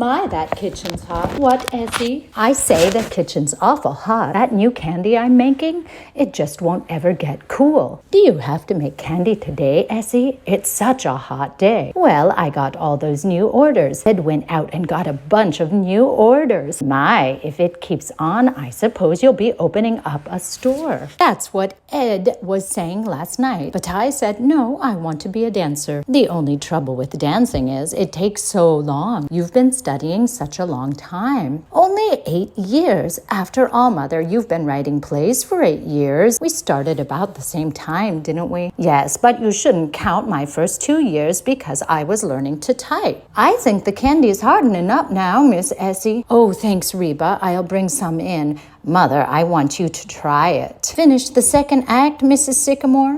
My, that kitchen's hot. What, Essie? I say the kitchen's awful hot. That new candy I'm making, it just won't ever get cool. Do you have to make candy today, Essie? It's such a hot day. Well, I got all those new orders. Ed went out and got a bunch of new orders. My, if it keeps on, I suppose you'll be opening up a store. That's what Ed was saying last night. But I said, no, I want to be a dancer. The only trouble with dancing is it takes so long. You've been studying such a long time. Only 8 years. After all, Mother, you've been writing plays for 8 years. We started about the same time, didn't we? Yes, but you shouldn't count my first 2 years because I was learning to type. I think the candy is hardening up now, Miss Essie. Oh, thanks, Reba. I'll bring some in. Mother, I want you to try it. Finish the second act, Mrs. Sycamore?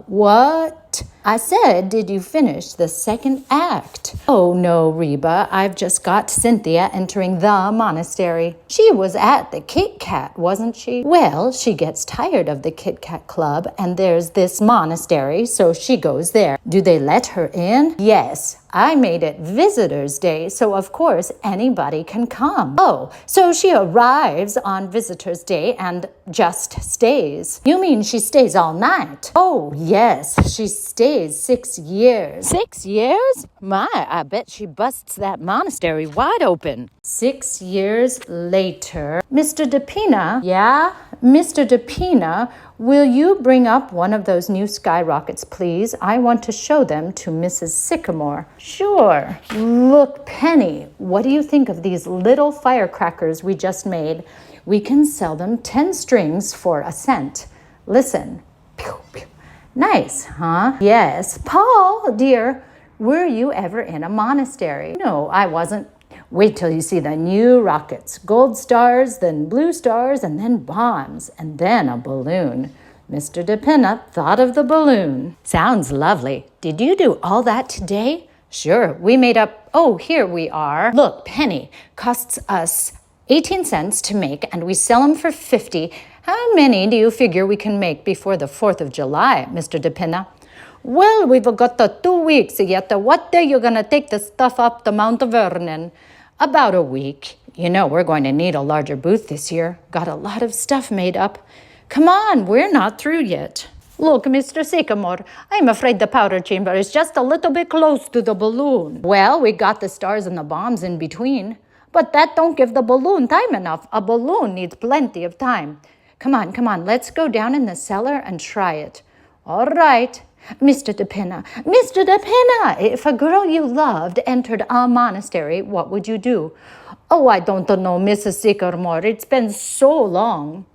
What? I said, did you finish the second act? Oh, no, Reba. I've just got Cynthia entering the monastery. She was at the Kit Kat, wasn't she? Well, she gets tired of the Kit Kat Club, and there's this monastery, so she goes there. Do they let her in? Yes. I made it Visitors' Day, so of course anybody can come. Oh, so she arrives on Visitors' Day and just stays. You mean she stays all night? Oh, yes, she stays 6 years. 6 years? My, I bet she busts that monastery wide open. 6 years later, Mr. DePina, yeah? Mr. DePina, will you bring up one of those new skyrockets, please? I want to show them to Mrs. Sycamore. Sure. Look, Penny, what do you think of these little firecrackers we just made? We can sell them 10 strings for a cent. Listen. Pew, pew. Nice, huh? Yes. Paul, dear, were you ever in a monastery? No, I wasn't. Wait till you see the new rockets. Gold stars, then blue stars, and then bombs, and then a balloon. Mr. DePina thought of the balloon. Sounds lovely. Did you do all that today? Sure, we made up. Oh, here we are. Look, Penny, costs us 18 cents to make, and we sell them for 50. How many do you figure we can make before the 4th of July, Mr. DePina? Well, we've got the 2 weeks yet. What day you gonna take the stuff up to Mount Vernon? About a week. You know, we're going to need a larger booth this year. Got a lot of stuff made up. Come on, we're not through yet. Look, Mr. Sycamore, I'm afraid the powder chamber is just a little bit close to the balloon. Well, we got the stars and the bombs in between. But that don't give the balloon time enough. A balloon needs plenty of time. Come on, let's go down in the cellar and try it. All right. Mr. DePina, if a girl you loved entered a monastery, what would you do? Oh, I don't know, Mrs. Sycamore. It's been so long.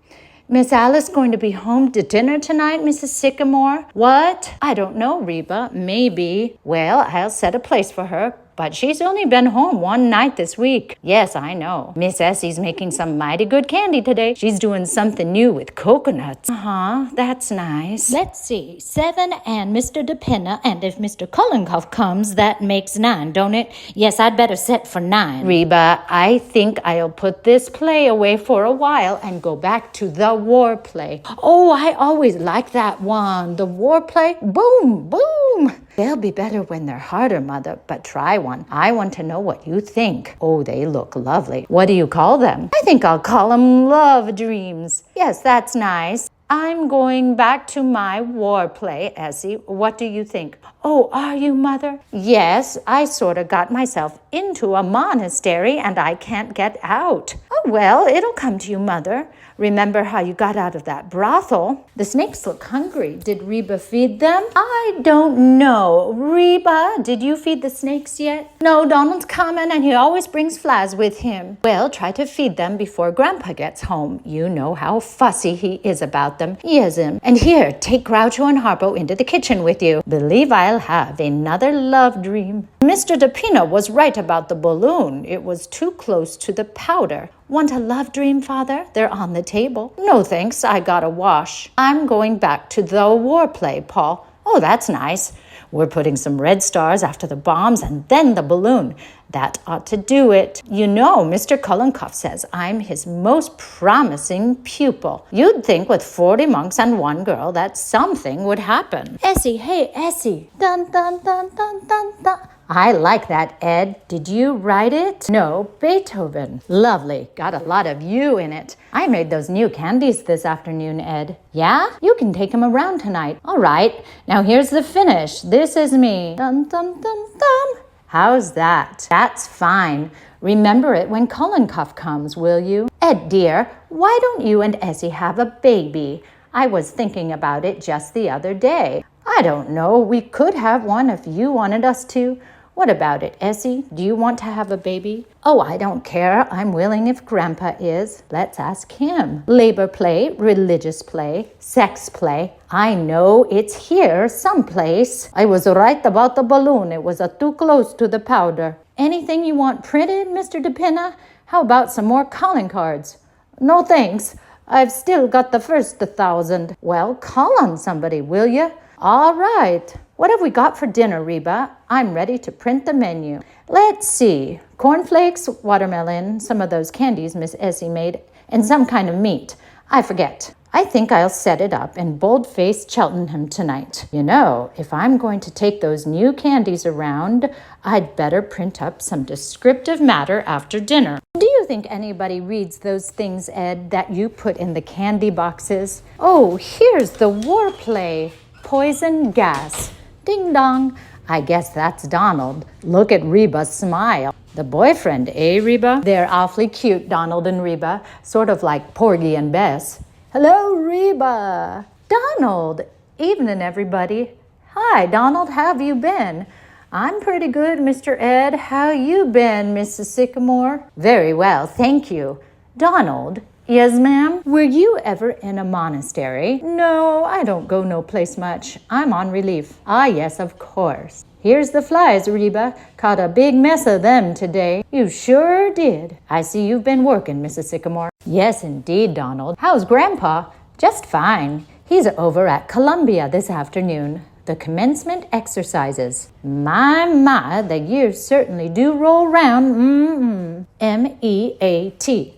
Miss Alice going to be home to dinner tonight, Mrs. Sycamore? What? I don't know, Reba. Maybe. Well, I'll set a place for her. But she's only been home one night this week. Yes, I know. Miss Essie's making some mighty good candy today. She's doing something new with coconuts. That's nice. Let's see. 7 and Mr. DePina, and if Mr. Kollenkoff comes, that makes 9, don't it? Yes, I'd better set for 9. Reba, I think I'll put this play away for a while and go back to the war play. Oh, I always like that one. The war play. Boom, boom. They'll be better when they're harder, Mother, but try one. I want to know what you think. Oh, they look lovely. What do you call them? I think I'll call them Love Dreams. Yes, that's nice. I'm going back to my war play, Essie. What do you think? Oh, are you, Mother? Yes, I sort of got myself into a monastery and I can't get out. Oh, well, it'll come to you, Mother. Remember how you got out of that brothel? The snakes look hungry. Did Reba feed them? I don't know. Reba, did you feed the snakes yet? No, Donald's coming and he always brings flies with him. Well, try to feed them before Grandpa gets home. You know how fussy he is about them. Yes'm. And here, take Groucho and Harpo into the kitchen with you. Believe I'll have another love dream. Mr. DePina was right about the balloon. It was too close to the powder. Want a love dream, Father? They're on the table. No, thanks. I gotta wash. I'm going back to the war play, Paul. Oh, that's nice. We're putting some red stars after the bombs and then the balloon. That ought to do it. You know, Mr. Kollenkoff says I'm his most promising pupil. You'd think with 40 monks and 1 girl that something would happen. Essie, hey, Essie. Dun, dun, dun, dun, dun, dun. I like that, Ed. Did you write it? No, Beethoven. Lovely. Got a lot of you in it. I made those new candies this afternoon, Ed. Yeah? You can take them around tonight. All right. Now here's the finish. This is me. Dum, dum, dum, dum. How's that? That's fine. Remember it when Collincuff comes, will you? Ed, dear, why don't you and Essie have a baby? I was thinking about it just the other day. I don't know. We could have one if you wanted us to. What about it, Essie? Do you want to have a baby? Oh, I don't care. I'm willing if Grandpa is. Let's ask him. Labor play, religious play, sex play. I know it's here someplace. I was right about the balloon. It was too close to the powder. Anything you want printed, Mr. DePina? How about some more calling cards? No thanks. I've still got the first 1,000. Well, call on somebody, will you? All right. What have we got for dinner, Reba? I'm ready to print the menu. Let's see. Cornflakes, watermelon, some of those candies Miss Essie made, and some kind of meat. I forget. I think I'll set it up in bold-faced Cheltenham tonight. You know, if I'm going to take those new candies around, I'd better print up some descriptive matter after dinner. Do you think anybody reads those things, Ed, that you put in the candy boxes? Oh, here's the war play. Poison gas. Ding dong. I guess that's Donald. Look at Reba's smile. The boyfriend, eh, Reba? They're awfully cute, Donald and Reba. Sort of like Porgy and Bess. Hello, Reba. Donald. Evening, everybody. Hi, Donald. How have you been? I'm pretty good, Mr. Ed. How you been, Mrs. Sycamore? Very well, thank you. Donald. Yes, ma'am? Were you ever in a monastery? No, I don't go no place much. I'm on relief. Ah, yes, of course. Here's the flies, Reba. Caught a big mess of them today. You sure did. I see you've been working, Mrs. Sycamore. Yes, indeed, Donald. How's Grandpa? Just fine. He's over at Columbia this afternoon. The commencement exercises. My, the years certainly do roll round. M-E-A-T.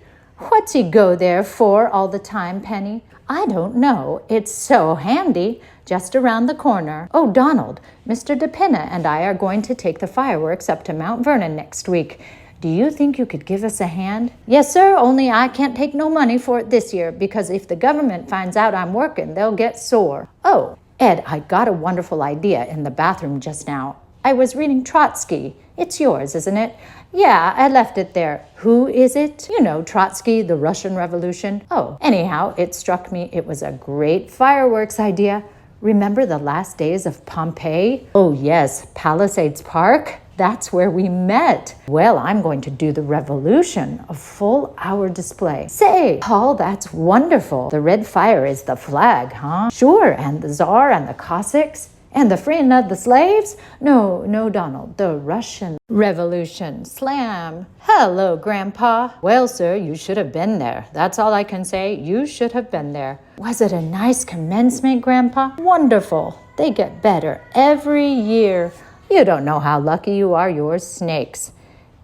What's he go there for all the time, Penny? I don't know. It's so handy. Just around the corner. Oh, Donald, Mr. DePina and I are going to take the fireworks up to Mount Vernon next week. Do you think you could give us a hand? Yes, sir, only I can't take no money for it this year because if the government finds out I'm working, they'll get sore. Oh, Ed, I got a wonderful idea in the bathroom just now. I was reading Trotsky. It's yours, isn't it? Yeah, I left it there. Who is it? You know, Trotsky, the Russian Revolution. Oh, anyhow, it struck me it was a great fireworks idea. Remember the last days of Pompeii? Oh, yes, Palisades Park. That's where we met. Well, I'm going to do the revolution, a full-hour display. Say, Paul, that's wonderful. The red fire is the flag, huh? Sure, and the Tsar and the Cossacks. And the freeing of the slaves? No, Donald, the Russian Revolution. Slam. Hello, Grandpa. Well, sir, you should have been there. That's all I can say. You should have been there. Was it a nice commencement, Grandpa? Wonderful. They get better every year. You don't know how lucky you are, you're snakes.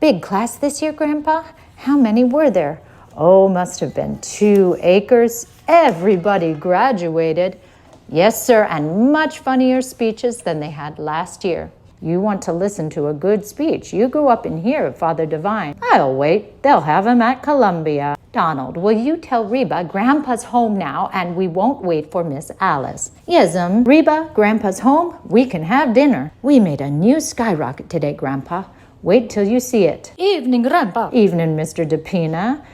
Big class this year, Grandpa? How many were there? Oh, must have been 2 acres. Everybody graduated. Yes, sir, and much funnier speeches than they had last year. You want to listen to a good speech, you go up and hear Father Divine. I'll wait. They'll have him at Columbia. Donald, will you tell Reba Grandpa's home now and we won't wait for Miss Alice? Yes'm. Reba, Grandpa's home. We can have dinner. We made a new skyrocket today, Grandpa. Wait till you see it. Evening, Grandpa. Evening, Mr. DePina.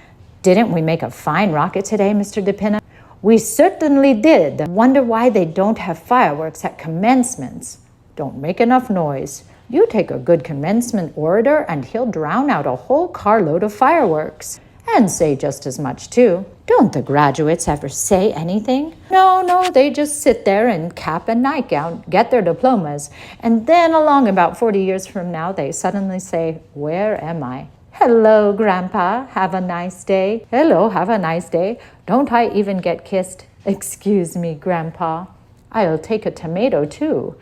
Didn't we make a fine rocket today, Mr. DePina? We certainly did. Wonder why they don't have fireworks at commencements. Don't make enough noise. You take a good commencement orator and he'll drown out a whole carload of fireworks. And say just as much, too. Don't the graduates ever say anything? No, they just sit there in cap and nightgown, get their diplomas, and then along about 40 years from now, they suddenly say, where am I? Hello, Grandpa. Have a nice day. Hello, have a nice day. Don't I even get kissed? Excuse me, Grandpa. I'll take a tomato, too.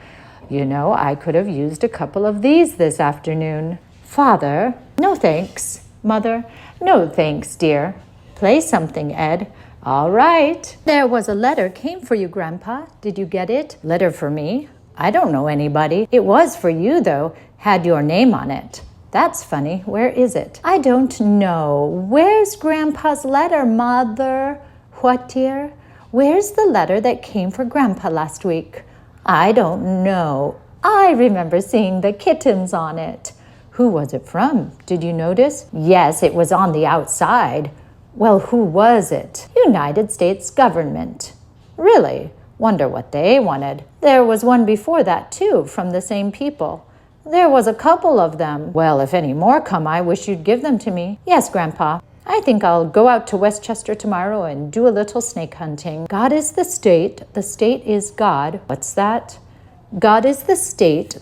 You know, I could have used a couple of these this afternoon. Father? No, thanks. Mother? No, thanks, dear. Play something, Ed. All right. There was a letter came for you, Grandpa. Did you get it? Letter for me? I don't know anybody. It was for you, though. Had your name on it. That's funny. Where is it? I don't know. Where's Grandpa's letter, Mother? What, dear? Where's the letter that came for Grandpa last week? I don't know. I remember seeing the kittens on it. Who was it from? Did you notice? Yes, it was on the outside. Well, who was it? United States government. Really? Wonder what they wanted. There was one before that, too, from the same people. There was a couple of them. Well, if any more come, I wish you'd give them to me. Yes, Grandpa. I think I'll go out to Westchester tomorrow and do a little snake hunting. God is the state is God. What's that? God is the state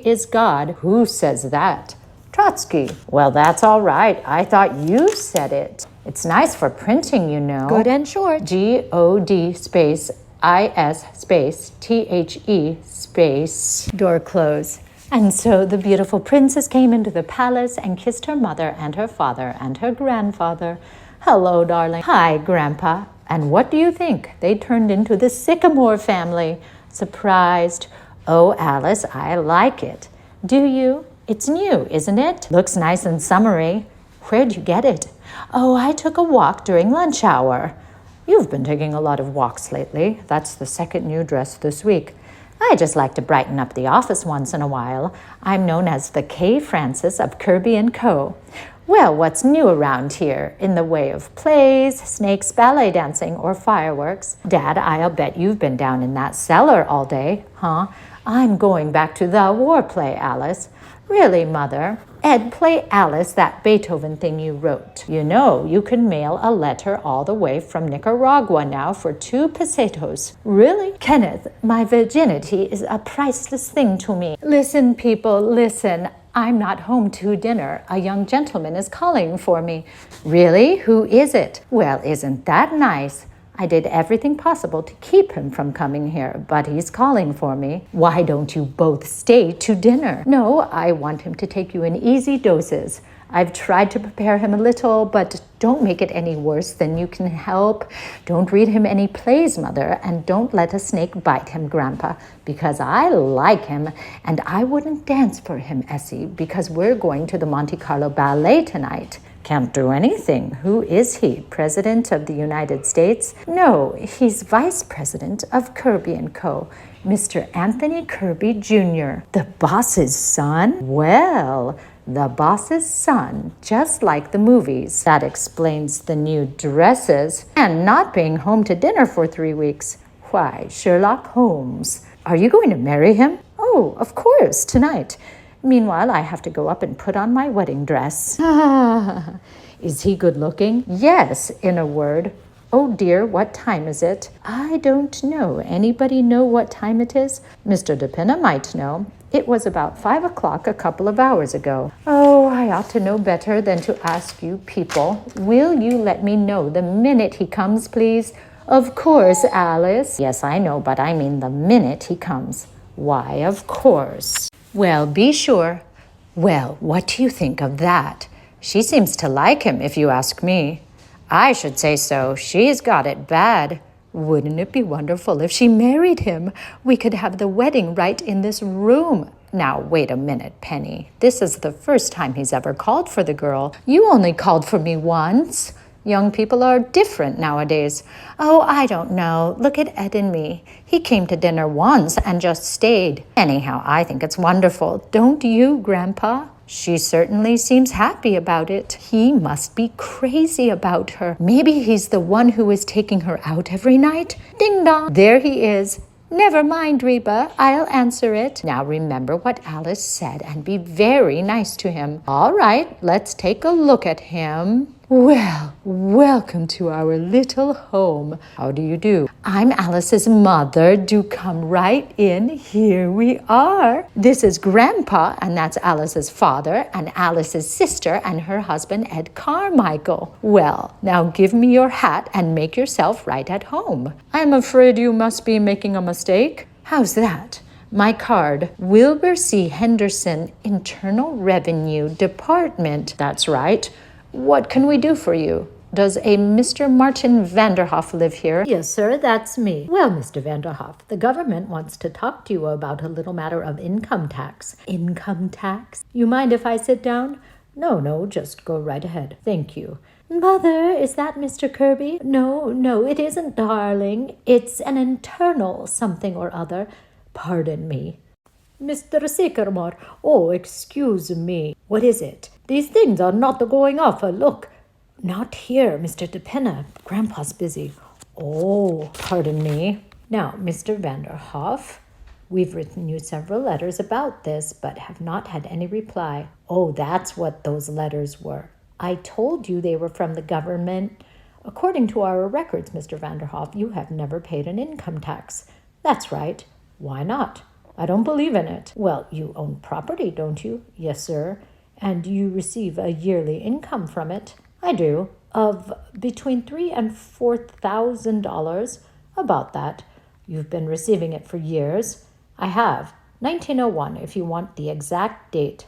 is God. Who says that? Trotsky. Well, that's all right. I thought you said it. It's nice for printing, you know. Good and short. G-O-D space I-S space T-H-E space door close. And so the beautiful princess came into the palace and kissed her mother and her father and her grandfather. Hello, darling. Hi, Grandpa. And what do you think? They turned into the Sycamore family. Surprised. Oh, Alice, I like it. Do you? It's new, isn't it? Looks nice and summery. Where'd you get it? Oh, I took a walk during lunch hour. You've been taking a lot of walks lately. That's the second new dress this week. I just like to brighten up the office once in a while. I'm known as the Kay Francis of Kirby & Co. Well, what's new around here in the way of plays, snakes, ballet dancing, or fireworks? Dad, I'll bet you've been down in that cellar all day, huh? I'm going back to the war play, Alice. Really, Mother? Ed, play Alice that Beethoven thing you wrote. You know, you can mail a letter all the way from Nicaragua now for 2 pesetos. Really? Kenneth, my virginity is a priceless thing to me. Listen, people, listen. I'm not home to dinner. A young gentleman is calling for me. Really? Who is it? Well, isn't that nice? I did everything possible to keep him from coming here, but he's calling for me. Why don't you both stay to dinner? No, I want him to take you in easy doses. I've tried to prepare him a little, but don't make it any worse than you can help. Don't read him any plays, Mother, and don't let a snake bite him, Grandpa, because I like him, and I wouldn't dance for him, Essie, because we're going to the Monte Carlo Ballet tonight. Can't do anything. Who is he? President of the United States? No, he's Vice President of Kirby & Co., Mr. Anthony Kirby Jr., the boss's son? Well, the boss's son, just like the movies. That explains the new dresses and not being home to dinner for 3 weeks. Why, Sherlock Holmes. Are you going to marry him? Oh, of course, tonight. Meanwhile, I have to go up and put on my wedding dress. Is he good looking? Yes, in a word. Oh dear, what time is it? I don't know. Anybody know what time it is? Mr. DePinna might know. It was about 5 o'clock a couple of hours ago. Oh, I ought to know better than to ask you people. Will you let me know the minute he comes, please? Of course, Alice. Yes, I know, but I mean the minute he comes. Why, of course. Well, be sure. Well, what do you think of that? She seems to like him, if you ask me. I should say so. She's got it bad. Wouldn't it be wonderful if she married him? We could have the wedding right in this room. Now, wait a minute, Penny. This is the first time he's ever called for the girl. You only called for me once. Young people are different nowadays. Oh, I don't know. Look at Ed and me. He came to dinner once and just stayed. Anyhow, I think it's wonderful. Don't you, Grandpa? She certainly seems happy about it. He must be crazy about her. Maybe he's the one who is taking her out every night. Ding dong. There he is. Never mind, Reba. I'll answer it. Now remember what Alice said and be very nice to him. All right, let's take a look at him. Well, welcome to our little home. How do you do? I'm Alice's mother. Do come right in. Here we are. This is Grandpa, and that's Alice's father, and Alice's sister, and her husband, Ed Carmichael. Well, now give me your hat and make yourself right at home. I'm afraid you must be making a mistake. How's that? My card, Wilbur C. Henderson, Internal Revenue Department. That's right. What can we do for you? Does a Mr. Martin Vanderhoff live here? Yes, sir, that's me. Well, Mr. Vanderhoff, the government wants to talk to you about a little matter of income tax. Income tax? You mind if I sit down? No, just go right ahead. Thank you. Mother, is that Mr. Kirby? No, it isn't, darling. It's an internal something or other. Pardon me. Mr. Sycamore, oh, excuse me. What is it? These things are not going off. Look. Not here, Mr. DePenna. Grandpa's busy. Oh, pardon me. Now, Mr. Vanderhoff, we've written you several letters about this, but have not had any reply. Oh, that's what those letters were. I told you they were from the government. According to our records, Mr. Vanderhoff, you have never paid an income tax. That's right. Why not? I don't believe in it. Well, you own property, don't you? Yes, sir. And you receive a yearly income from it. I do. Of between $3,000 and $4,000. About that. You've been receiving it for years. I have. 1901, if you want the exact date.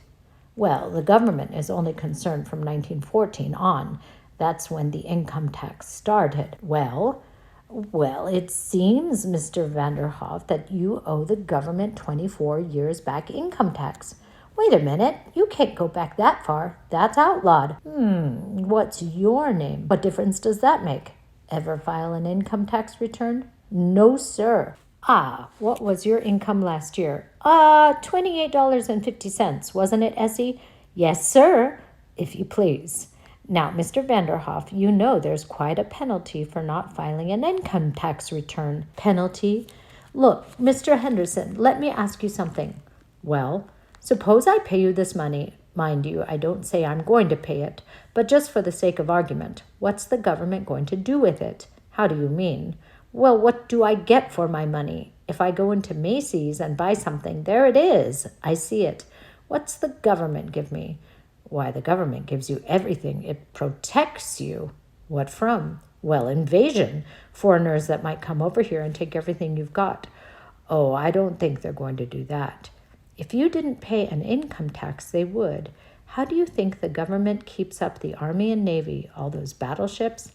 Well, the government is only concerned from 1914 on. That's when the income tax started. Well, it seems, Mr. Vanderhoff, that you owe the government 24 years back income tax. Wait a minute, you can't go back that far. That's outlawed. What's your name? What difference does that make? Ever file an income tax return? No, sir. Ah, what was your income last year? $28.50, wasn't it, Essie? Yes, sir, if you please. Now, Mr. Vanderhoff, you know there's quite a penalty for not filing an income tax return. Penalty? Look, Mr. Henderson, let me ask you something. Well, suppose I pay you this money. Mind you, I don't say I'm going to pay it, but just for the sake of argument, what's the government going to do with it? How do you mean? Well, what do I get for my money? If I go into Macy's and buy something, there it is. I see it. What's the government give me? Why, the government gives you everything. It protects you. What from? Well, invasion. Foreigners that might come over here and take everything you've got. Oh, I don't think they're going to do that. If you didn't pay an income tax, they would. How do you think the government keeps up the Army and Navy, all those battleships?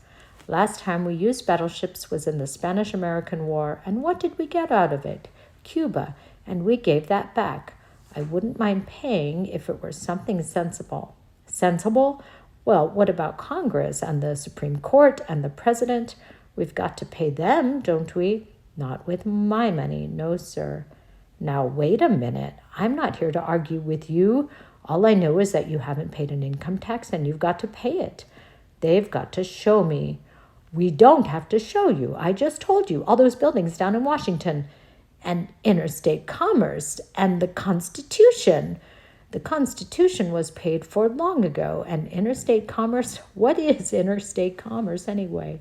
Last time we used battleships was in the Spanish-American War, and what did we get out of it? Cuba, and we gave that back. I wouldn't mind paying if it were something sensible. Sensible? Well, what about Congress and the Supreme Court and the President? We've got to pay them, don't we? Not with my money, no, sir. Now, wait a minute. I'm not here to argue with you. All I know is that you haven't paid an income tax and you've got to pay it. They've got to show me. We don't have to show you. I just told you, all those buildings down in Washington and interstate commerce and the Constitution. The Constitution was paid for long ago, and interstate commerce, what is interstate commerce anyway?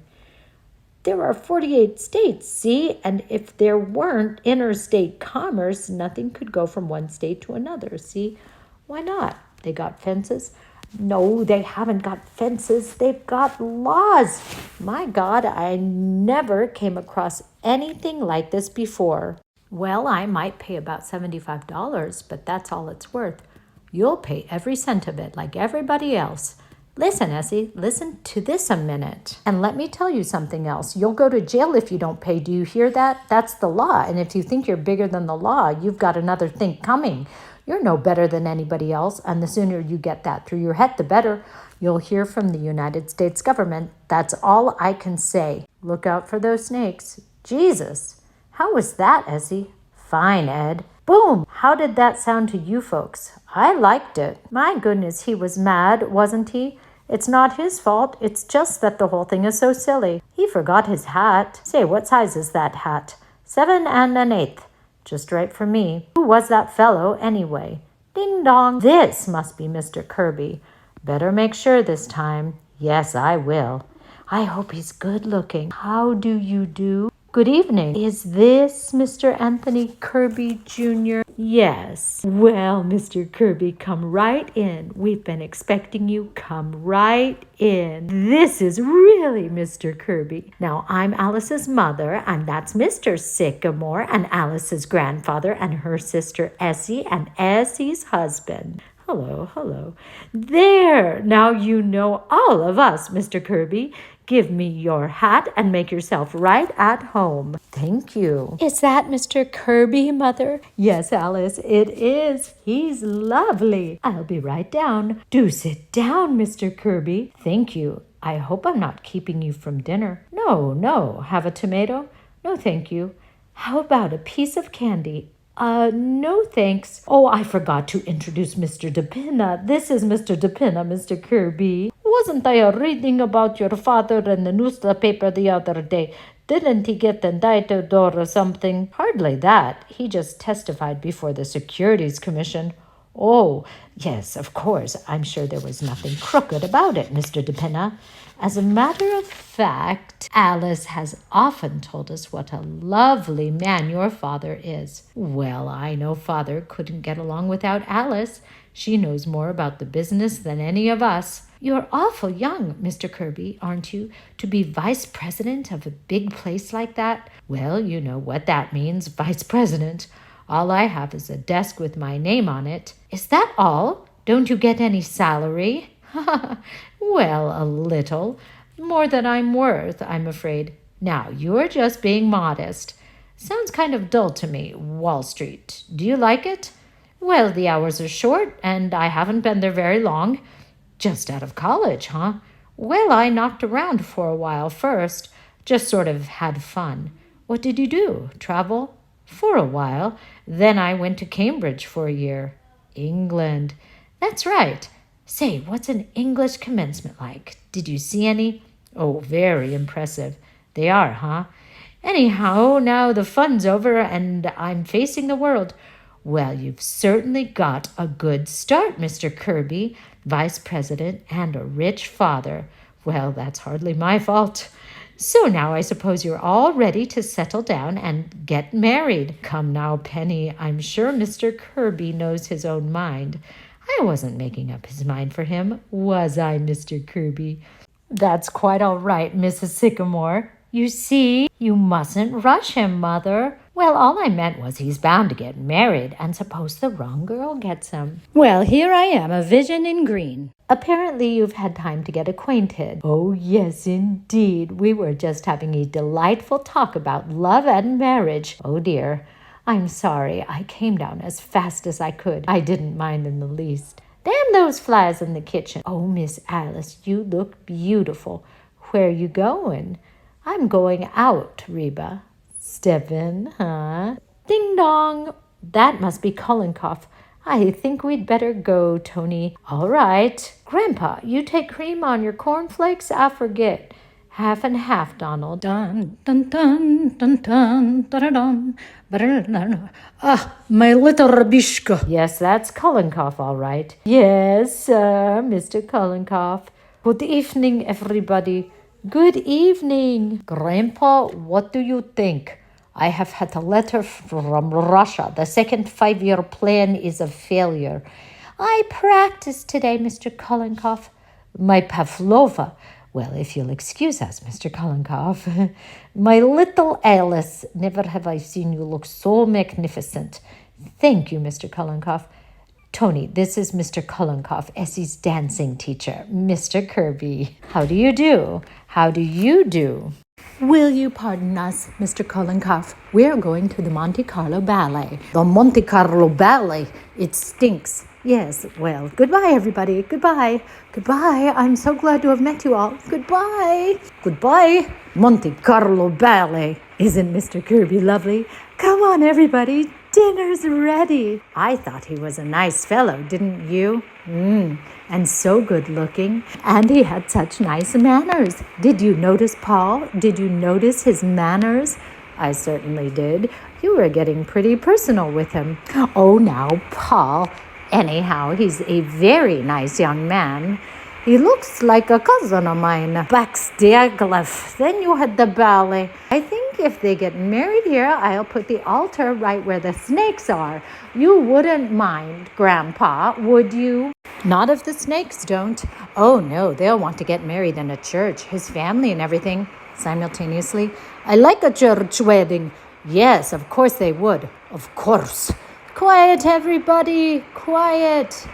There are 48 states, see? And if there weren't interstate commerce, nothing could go from one state to another, see? Why not? They got fences? No, they haven't got fences. They've got laws. My God, I never came across anything like this before. Well, I might pay about $75, but that's all it's worth. You'll pay every cent of it, like everybody else. Listen, Essie, listen to this a minute. And let me tell you something else. You'll go to jail if you don't pay. Do you hear that? That's the law. And if you think you're bigger than the law, you've got another thing coming. You're no better than anybody else, and the sooner you get that through your head, the better. You'll hear from the United States government. That's all I can say. Look out for those snakes. Jesus, how was that, Essie? Fine, Ed. Boom! How did that sound to you folks? I liked it. My goodness, he was mad, wasn't he? It's not his fault. It's just that the whole thing is so silly. He forgot his hat. Say, what size is that hat? 7 1/8. Just right for me. Who was that fellow, anyway? Ding dong. This must be Mr. Kirby. Better make sure this time. Yes, I will. I hope he's good looking. How do you do? Good evening. Is this Mr. Anthony Kirby, Jr.? Yes. Well, Mr. Kirby, come right in. We've been expecting you. Come right in. This is really Mr. Kirby. Now, I'm Alice's mother, and that's Mr. Sycamore, and Alice's grandfather, and her sister Essie, and Essie's husband. hello. There, now you know all of us, Mr. Kirby. Give me your hat and make yourself right at home. Thank you. Is that Mr. Kirby, Mother? Yes, Alice, it is. He's lovely. I'll be right down. Do sit down, Mr. Kirby. Thank you. I hope I'm not keeping you from dinner. No. Have a tomato? No, thank you. How about a piece of candy? No thanks. Oh, I forgot to introduce Mr. DePina. This is Mr. DePina, Mr. Kirby. Wasn't I reading about your father in the newspaper the other day? Didn't he get indicted or something? Hardly that. He just testified before the Securities Commission. Oh, yes, of course. I'm sure there was nothing crooked about it, Mr. DePina. As a matter of fact, Alice has often told us what a lovely man your father is. Well, I know Father couldn't get along without Alice. She knows more about the business than any of us. You're awful young, Mr. Kirby, aren't you, to be vice president of a big place like that? Well, you know what that means, vice president. All I have is a desk with my name on it. Is that all? Don't you get any salary? Well, a little. More than I'm worth, I'm afraid. Now, you're just being modest. Sounds kind of dull to me, Wall Street. Do you like it? Well, the hours are short, and I haven't been there very long. Just out of college, huh? Well, I knocked around for a while first. Just sort of had fun. What did you do? Travel? For a while. Then I went to Cambridge for a year. England. That's right. Say, what's an English commencement like? Did you see any? Oh, very impressive. They are, huh? Anyhow, now the fun's over and I'm facing the world. Well, you've certainly got a good start, Mr. Kirby, vice president and a rich father. Well, that's hardly my fault. So now I suppose you're all ready to settle down and get married. Come now, Penny, I'm sure Mr. Kirby knows his own mind. I wasn't making up his mind for him, was I, Mr. Kirby? That's quite all right, Mrs. Sycamore. You see, you mustn't rush him, Mother. Well, all I meant was he's bound to get married, and suppose the wrong girl gets him. Well, here I am, a vision in green. Apparently you've had time to get acquainted. Oh, yes, indeed. We were just having a delightful talk about love and marriage. Oh, dear. I'm sorry. I came down as fast as I could. I didn't mind in the least. Damn those flies in the kitchen. Oh, Miss Alice, you look beautiful. Where are you going? I'm going out, Reba. Step in, huh? Ding dong. That must be Kolenkoff. I think we'd better go, Tony. All right. Grandpa, you take cream on your cornflakes? I forget. Half and half, Donald. Dun, dun, dun, dun, dun, dun, dun, dun. Ah, my little Rabishka. Yes, that's Kolenkoff, all right. Yes, sir, Mr. Kolenkoff. Good evening, everybody. Good evening. Grandpa, what do you think? I have had a letter from Russia. The second 5-year plan is a failure. I practiced today, Mr. Kolenkoff. My Pavlova. Well, if you'll excuse us, Mr. Kolenkoff. My little Alice, never have I seen you look so magnificent. Thank you, Mr. Kolenkoff. Tony, this is Mr. Kolenkoff, Essie's dancing teacher, Mr. Kirby. How do you do? How do you do? Will you pardon us, Mr. Kolenkoff? We're going to the Monte Carlo Ballet. The Monte Carlo Ballet? It stinks. Yes, well, goodbye, everybody. Goodbye. Goodbye. I'm so glad to have met you all. Goodbye. Goodbye. Monte Carlo Ballet. Isn't Mr. Kirby lovely? Come on, everybody. Dinner's ready. I thought he was a nice fellow, didn't you? And so good looking. And he had such nice manners. Did you notice, Paul? Did you notice his manners? I certainly did. You were getting pretty personal with him. Oh, now, Paul. Anyhow, he's a very nice young man. He looks like a cousin of mine. Backstairs. Then you had the ballet. I think if they get married here, I'll put the altar right where the snakes are. You wouldn't mind, Grandpa, would you? Not if the snakes don't. Oh, no, they'll want to get married in a church, his family and everything, simultaneously. I like a church wedding. Yes, of course they would. Of course. Quiet, everybody. Quiet.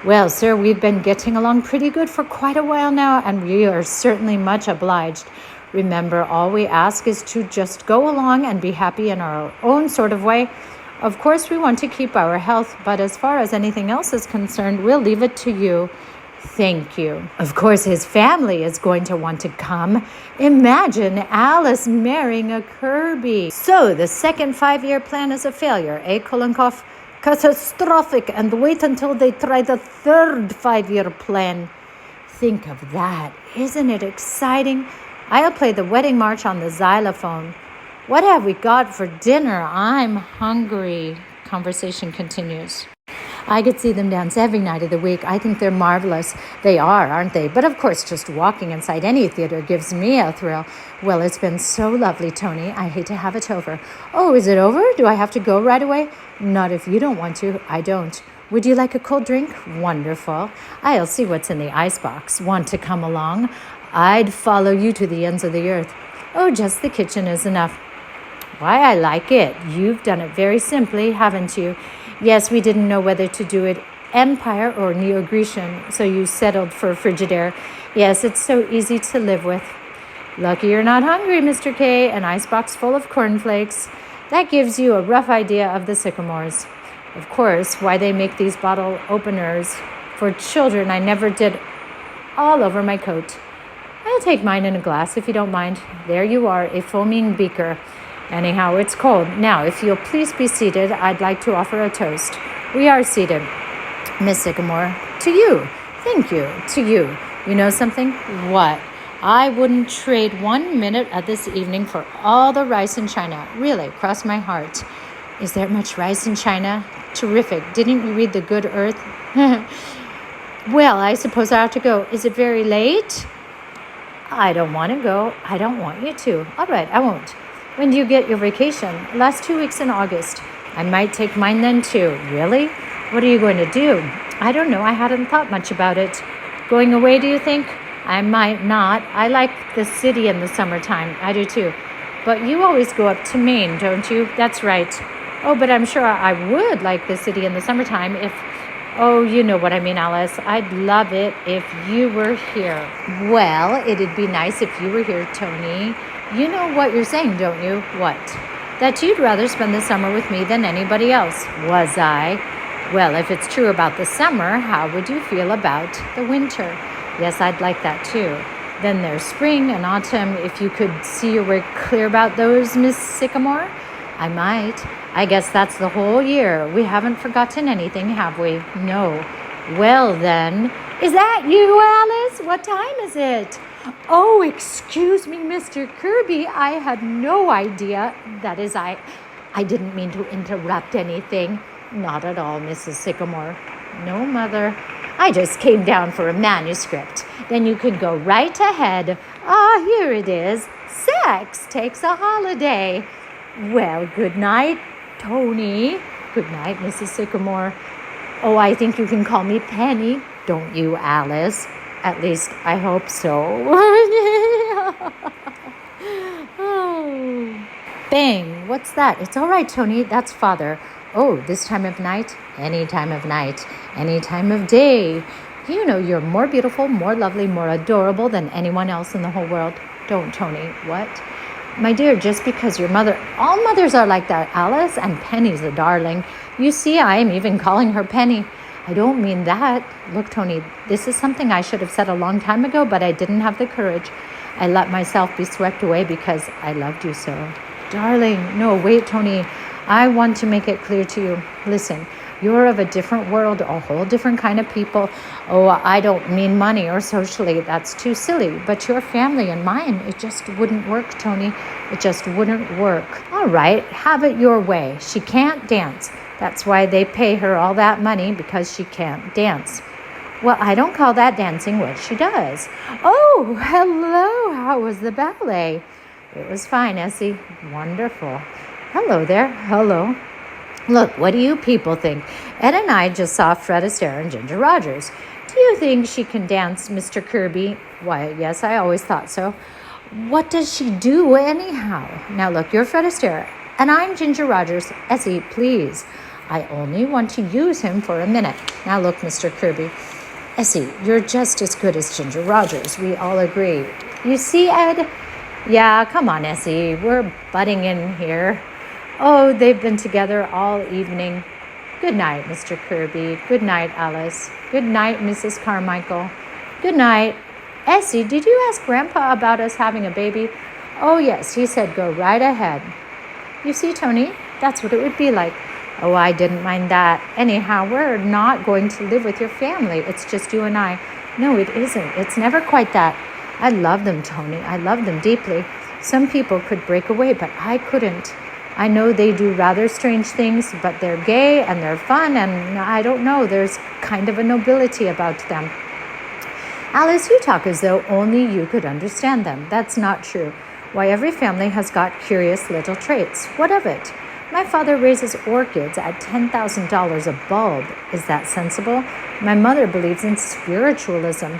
Well, sir, we've been getting along pretty good for quite a while now, and we are certainly much obliged. Remember, all we ask is to just go along and be happy in our own sort of way. Of course, we want to keep our health, but as far as anything else is concerned, we'll leave it to you. Thank you. Of course, his family is going to want to come. Imagine Alice marrying a Kirby. So the second 5-year plan is a failure, eh, Kolonkov? Catastrophic, and wait until they try the third 5-year plan. Think of that. Isn't it exciting? I'll play the wedding march on the xylophone. What have we got for dinner? I'm hungry. Conversation continues. I could see them dance every night of the week. I think they're marvelous. They are, aren't they? But of course, just walking inside any theater gives me a thrill. Well, it's been so lovely, Tony. I hate to have it over. Oh, is it over? Do I have to go right away? Not if you don't want to. I don't. Would you like a cold drink? Wonderful. I'll see what's in the icebox. Want to come along? I'd follow you to the ends of the earth. Oh, just the kitchen is enough. Why, I like it. You've done it very simply, haven't you? Yes, we didn't know whether to do it Empire or Neo-Grecian, so you settled for Frigidaire. Yes, it's so easy to live with. Lucky you're not hungry, Mr. K. An icebox full of cornflakes. That gives you a rough idea of the Sycamores. Of course, why they make these bottle openers for children I never did all over my coat. I'll take mine in a glass if you don't mind. There you are, a foaming beaker. Anyhow, it's cold. Now, if you'll please be seated, I'd like to offer a toast. We are seated. Miss Sycamore, to you. Thank you. To you. You know something? What? I wouldn't trade 1 minute of this evening for all the rice in China. Really, cross my heart. Is there much rice in China? Terrific. Didn't you read The Good Earth? Well, I suppose I have to go. Is it very late? I don't want to go. I don't want you to. All right, I won't. When do you get your vacation? Last 2 weeks in August. I might take mine then too. Really? What are you going to do? I don't know. I hadn't thought much about it. Going away, do you think? I might not. I like the city in the summertime. I do too. But you always go up to Maine, don't you? That's right. Oh, but I'm sure I would like the city in the summertime if... Oh, you know what I mean, Alice. I'd love it if you were here. Well, it'd be nice if you were here, Tony. You know what you're saying, don't you? What? That you'd rather spend the summer with me than anybody else. Was I? Well, if it's true about the summer, how would you feel about the winter? Yes, I'd like that too. Then there's spring and autumn. If you could see your way clear about those, Miss Sycamore? I might. I guess that's the whole year. We haven't forgotten anything, have we? No. Well, then, is that you, Alice? What time is it? Oh, excuse me, Mr. Kirby. I had no idea. That is, I didn't mean to interrupt anything. Not at all, Mrs. Sycamore. No, Mother. I just came down for a manuscript. Then you could go right ahead. Ah, here it is. Sex takes a holiday. Well, good night, Tony. Good night, Mrs. Sycamore. Oh, I think you can call me Penny. Don't you, Alice? At least, I hope so. Oh. Bang! What's that? It's all right, Tony. That's Father. Oh, this time of night? Any time of night. Any time of day. You know you're more beautiful, more lovely, more adorable than anyone else in the whole world. Don't, Tony. What? My dear, just because your mother... All mothers are like that, Alice, and Penny's a darling. You see, I am even calling her Penny. I don't mean that. Look, Tony, this is something I should have said a long time ago, but I didn't have the courage. I let myself be swept away because I loved you so. Darling, no, wait, Tony. I want to make it clear to you. Listen, you're of a different world, a whole different kind of people. Oh, I don't mean money or socially. That's too silly. But your family and mine, it just wouldn't work, Tony. It just wouldn't work. All right, have it your way. She can't dance. That's why they pay her all that money, because she can't dance. Well, I don't call that dancing what she does. Oh, hello. How was the ballet? It was fine, Essie. Wonderful. Hello there. Hello. Look, what do you people think? Ed and I just saw Fred Astaire and Ginger Rogers. Do you think she can dance, Mr. Kirby? Why, yes, I always thought so. What does she do anyhow? Now, look, you're Fred Astaire, and I'm Ginger Rogers. Essie, please. I only want to use him for a minute. Now look, Mr. Kirby. Essie, you're just as good as Ginger Rogers. We all agree. You see, Ed? Yeah, come on, Essie. We're butting in here. Oh, they've been together all evening. Good night, Mr. Kirby. Good night, Alice. Good night, Mrs. Carmichael. Good night. Essie, did you ask Grandpa about us having a baby? Oh, yes, he said go right ahead. You see, Tony, that's what it would be like. Oh, I didn't mind that. Anyhow, we're not going to live with your family. It's just you and I. No, it isn't. It's never quite that. I love them, Tony. I love them deeply. Some people could break away, but I couldn't. I know they do rather strange things, but they're gay and they're fun, and I don't know, there's kind of a nobility about them. Alice, you talk as though only you could understand them. That's not true. Why, every family has got curious little traits. What of it? My father raises orchids at $10,000 a bulb. Is that sensible? My mother believes in spiritualism.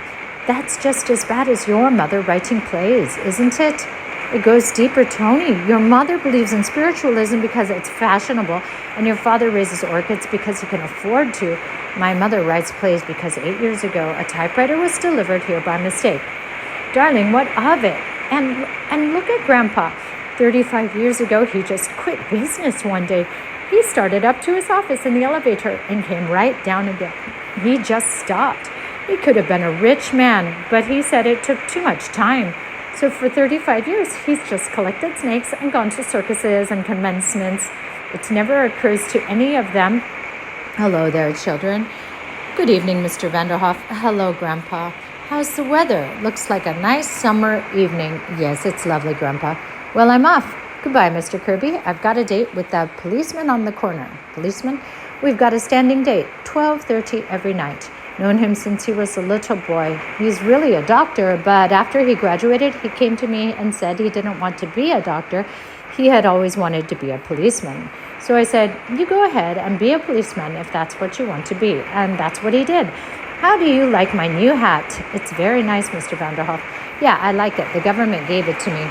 That's just as bad as your mother writing plays, isn't it? It goes deeper, Tony. Your mother believes in spiritualism because it's fashionable, and your father raises orchids because he can afford to. My mother writes plays because 8 years ago, a typewriter was delivered here by mistake. Darling, what of it? And look at Grandpa. 35 years ago, he just quit business one day. He started up to his office in the elevator and came right down again. He just stopped. He could have been a rich man, but he said it took too much time. So for 35 years, he's just collected snakes and gone to circuses and commencements. It never occurs to any of them. Hello there, children. Good evening, Mr. Vanderhoff. Hello, Grandpa. How's the weather? Looks like a nice summer evening. Yes, it's lovely, Grandpa. Well, I'm off. Goodbye, Mr. Kirby. I've got a date with that policeman on the corner. Policeman? We've got a standing date, 12:30 every night. Known him since he was a little boy. He's really a doctor, but after he graduated, he came to me and said he didn't want to be a doctor. He had always wanted to be a policeman. So I said, you go ahead and be a policeman if that's what you want to be. And that's what he did. How do you like my new hat? It's very nice, Mr. Vanderhoff. Yeah, I like it. The government gave it to me.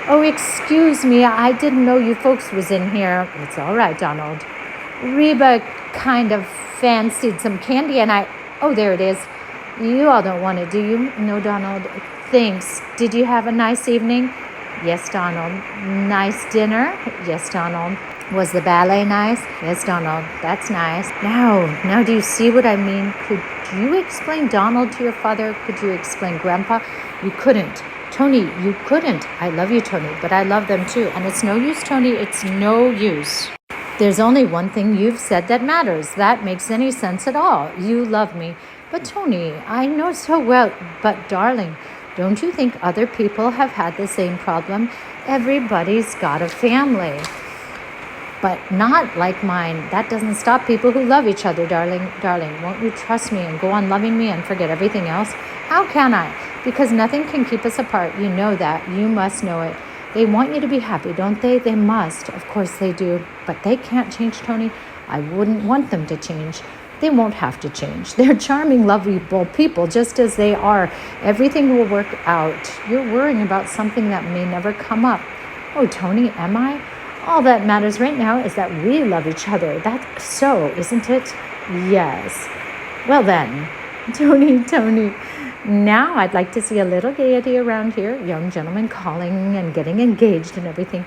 Oh, excuse me. I didn't know you folks was in here. It's all right, Donald. Reba kind of fancied some candy and oh, there it is. You all don't want it, do you? No, Donald. Thanks. Did you have a nice evening? Yes, Donald. Nice dinner? Yes, Donald. Was the ballet nice? Yes, Donald. That's nice. Now do you see what I mean? Could you explain Donald to your father? Could you explain Grandpa? You couldn't. Tony, you couldn't. I love you, Tony, but I love them too. And it's no use, Tony. It's no use. There's only one thing you've said that matters. That makes any sense at all. You love me. But Tony, I know so well. But darling, don't you think other people have had the same problem? Everybody's got a family. But not like mine. That doesn't stop people who love each other, darling. Darling, won't you trust me and go on loving me and forget everything else? How can I? Because nothing can keep us apart. You know that. You must know it. They want you to be happy, don't they? They must. Of course they do. But they can't change, Tony. I wouldn't want them to change. They won't have to change. They're charming, lovable people, just as they are. Everything will work out. You're worrying about something that may never come up. Oh, Tony, am I? All that matters right now is that we love each other. That's so, isn't it? Yes. Well then, Tony. Now I'd like to see a little gaiety around here. Young gentlemen calling and getting engaged and everything.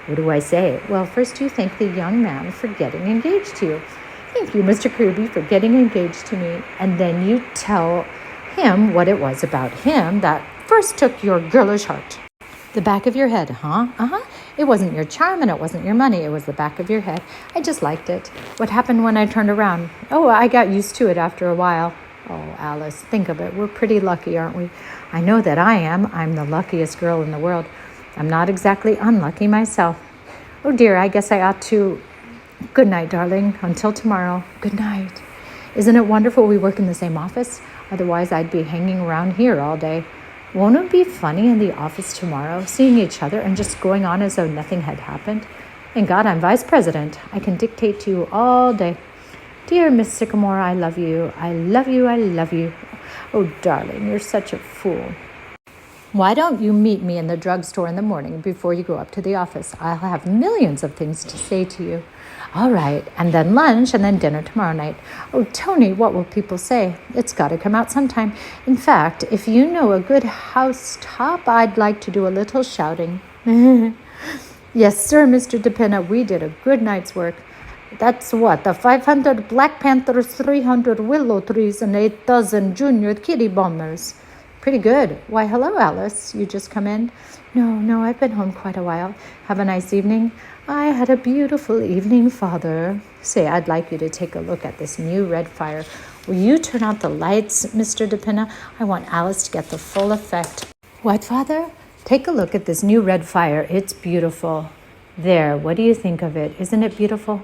What do I say? Well, first you thank the young man for getting engaged to you. Thank you, Mr. Kirby, for getting engaged to me. And then you tell him what it was about him that first took your girlish heart. The back of your head, huh? It wasn't your charm and it wasn't your money. It was the back of your head. I just liked it. What happened when I turned around? Oh, I got used to it after a while. Oh, Alice, think of it. We're pretty lucky, aren't we? I know that I am. I'm the luckiest girl in the world. I'm not exactly unlucky myself. Oh, dear, I guess I ought to. Good night, darling. Until tomorrow. Good night. Isn't it wonderful we work in the same office? Otherwise, I'd be hanging around here all day. Won't it be funny in the office tomorrow, seeing each other and just going on as though nothing had happened? Thank God I'm vice president. I can dictate to you all day. Dear Miss Sycamore, I love you. I love you. I love you. Oh, darling, you're such a fool. Why don't you meet me in the drugstore in the morning before you go up to the office? I'll have millions of things to say to you. All right, and then lunch, and then dinner tomorrow night. Oh, Tony, what will people say? It's got to come out sometime. In fact, if you know a good house top, I'd like to do a little shouting. Yes, sir, Mr. DePina, we did a good night's work. That's what, the 500 Black Panthers, 300 willow trees, and 8 dozen junior kitty bombers. Pretty good. Why, hello, Alice. You just come in? No, I've been home quite a while. Have a nice evening? I had a beautiful evening, Father. Say, I'd like you to take a look at this new red fire. Will you turn out the lights, Mr. DePina? I want Alice to get the full effect. What, Father? Take a look at this new red fire. It's beautiful. There, what do you think of it? Isn't it beautiful?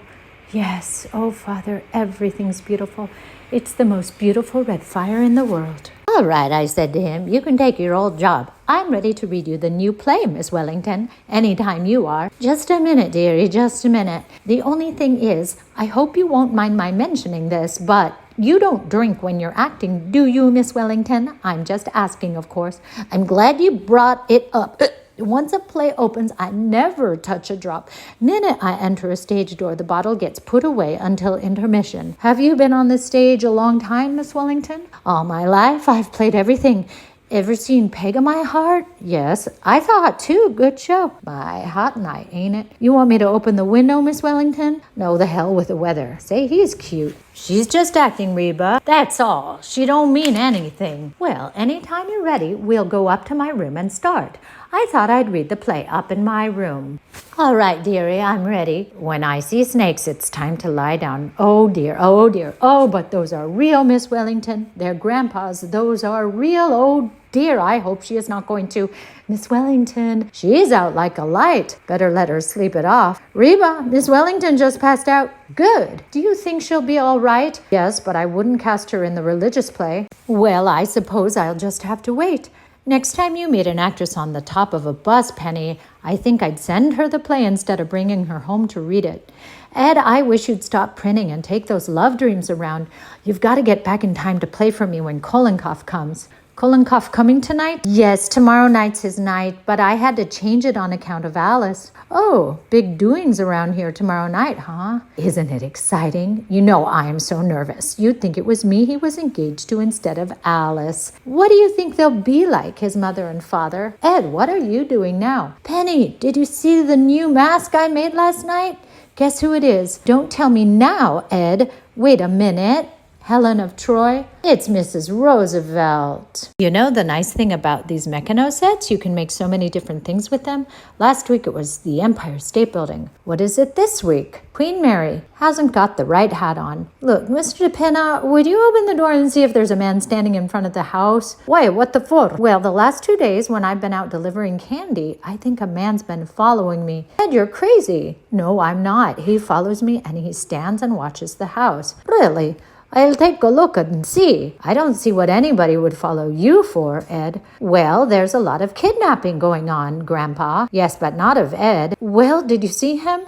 Yes. Oh, Father, everything's beautiful. It's the most beautiful red fire in the world. All right, I said to him, you can take your old job. I'm ready to read you the new play, Miss Wellington, anytime you are. Just a minute, dearie, just a minute. The only thing is, I hope you won't mind my mentioning this, but you don't drink when you're acting, do you, Miss Wellington? I'm just asking, of course. I'm glad you brought it up. Once a play opens, I never touch a drop. Minute I enter a stage door, the bottle gets put away until intermission. Have you been on the stage a long time, Miss Wellington? All my life, I've played everything. Ever seen Peg of My Heart? Yes, I thought too. Good show. My hot night, ain't it? You want me to open the window, Miss Wellington? No, the hell with the weather. Say, he's cute. She's just acting, Reba. That's all. She don't mean anything. Well, anytime you're ready, we'll go up to my room and start. I thought I'd read the play up in my room. All right, dearie, I'm ready. When I see snakes, it's time to lie down. Oh, dear, oh, dear. Oh, but those are real, Miss Wellington. They're Grandpa's. Those are real. Oh, dear, I hope she is not going to. Miss Wellington, she's out like a light. Better let her sleep it off. Reba, Miss Wellington just passed out. Good. Do you think she'll be all right? Yes, but I wouldn't cast her in the religious play. Well, I suppose I'll just have to wait. Next time you meet an actress on the top of a bus, Penny, I think I'd send her the play instead of bringing her home to read it. Ed, I wish you'd stop printing and take those love dreams around. You've got to get back in time to play for me when Kolenkoff comes. Kolenkoff coming tonight? Yes, tomorrow night's his night, but I had to change it on account of Alice. Oh, big doings around here tomorrow night, huh? Isn't it exciting? You know I am so nervous. You'd think it was me he was engaged to instead of Alice. What do you think they'll be like, his mother and father? Ed, what are you doing now? Penny, did you see the new mask I made last night? Guess who it is? Don't tell me now, Ed. Wait a minute. Helen of Troy? It's Mrs. Roosevelt. You know the nice thing about these Meccano sets? You can make so many different things with them. Last week it was the Empire State Building. What is it this week? Queen Mary hasn't got the right hat on. Look, Mr. DePina, would you open the door and see if there's a man standing in front of the house? Why, what the for? Well, the last 2 days when I've been out delivering candy, I think a man's been following me. Ed, you're crazy. No, I'm not. He follows me and he stands and watches the house. Really? I'll take a look and see. I don't see what anybody would follow you for, Ed. Well, there's a lot of kidnapping going on, Grandpa. Yes, but not of Ed. Well, did you see him?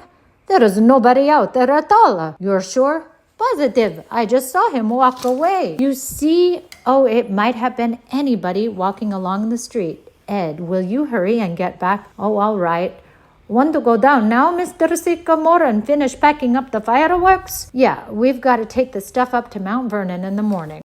There is nobody out there at all. You're sure? Positive. I just saw him walk away. You see? Oh, it might have been anybody walking along the street. Ed, will you hurry and get back? Oh, all right. Want to go down now, Mr. Sycamore, and finish packing up the fireworks? Yeah, we've got to take the stuff up to Mount Vernon in the morning.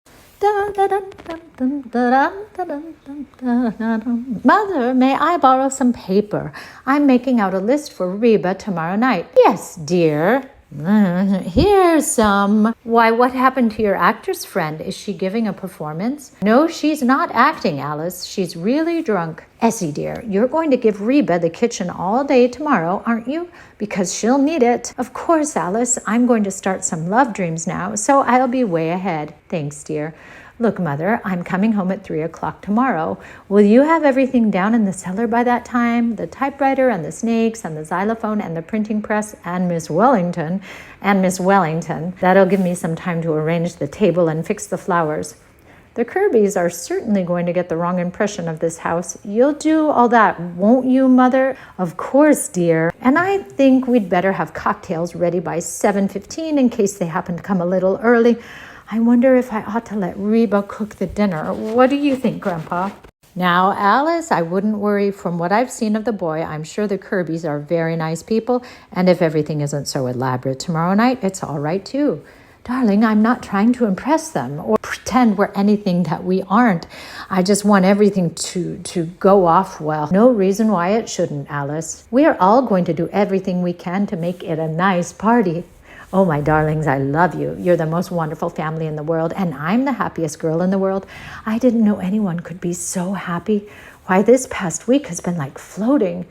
Mother, may I borrow some paper? I'm making out a list for Reba tomorrow night. Yes, dear. Here's some. Why, what happened to your actress friend? Is she giving a performance? No, she's not acting, Alice. She's really drunk. Essie, dear, you're going to give Reba the kitchen all day tomorrow, aren't you? Because she'll need it. Of course, Alice. I'm going to start some love dreams now, so I'll be way ahead. Thanks, dear. Look, Mother, I'm coming home at 3 o'clock tomorrow. Will you have everything down in the cellar by that time? The typewriter and the snakes and the xylophone and the printing press and Miss Wellington. That'll give me some time to arrange the table and fix the flowers. The Kirbys are certainly going to get the wrong impression of this house. You'll do all that, won't you, Mother? Of course, dear. And I think we'd better have cocktails ready by 7:15 in case they happen to come a little early. I wonder if I ought to let Reba cook the dinner. What do you think, Grandpa? Now, Alice, I wouldn't worry. From what I've seen of the boy, I'm sure the Kirbys are very nice people, and if everything isn't so elaborate tomorrow night, it's all right too. Darling, I'm not trying to impress them or pretend we're anything that we aren't. I just want everything to go off well. No reason why it shouldn't, Alice. We are all going to do everything we can to make it a nice party. Oh, my darlings, I love you. You're the most wonderful family in the world, and I'm the happiest girl in the world. I didn't know anyone could be so happy. Why, this past week has been like floating.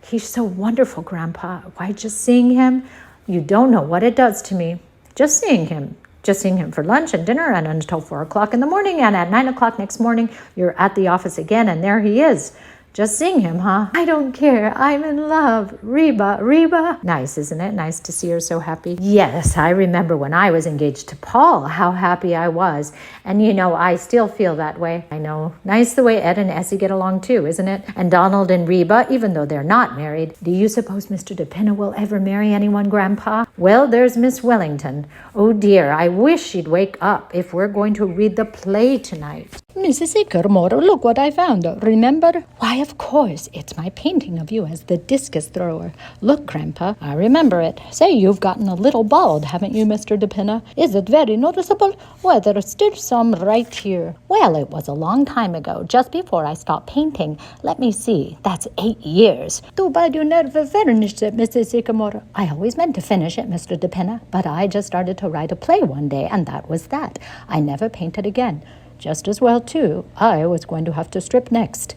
He's so wonderful, Grandpa. Why, just seeing him, you don't know what it does to me. Just seeing him for lunch and dinner and until 4 o'clock in the morning, and at 9 o'clock next morning, you're at the office again, and there he is. Just seeing him, huh? I don't care. I'm in love. Reba. Nice, isn't it? Nice to see her so happy. Yes, I remember when I was engaged to Paul, how happy I was. And you know, I still feel that way. I know. Nice the way Ed and Essie get along too, isn't it? And Donald and Reba, even though they're not married. Do you suppose Mr. DePinna will ever marry anyone, Grandpa? Well, there's Miss Wellington. Oh dear, I wish she'd wake up if we're going to read the play tonight. Mrs. Sycamore, look what I found. Remember? Why, of course, it's my painting of you as the discus thrower. Look, Grandpa, I remember it. Say, you've gotten a little bald, haven't you, Mr. DePinna? Is it very noticeable? Well, there's still some right here. Well, it was a long time ago, just before I stopped painting. Let me see, that's 8 years. Too bad you never finished it, Mrs. Sycamore. I always meant to finish it, Mr. DePinna, but I just started to write a play one day, and that was that. I never painted again. Just as well, too. I was going to have to strip next.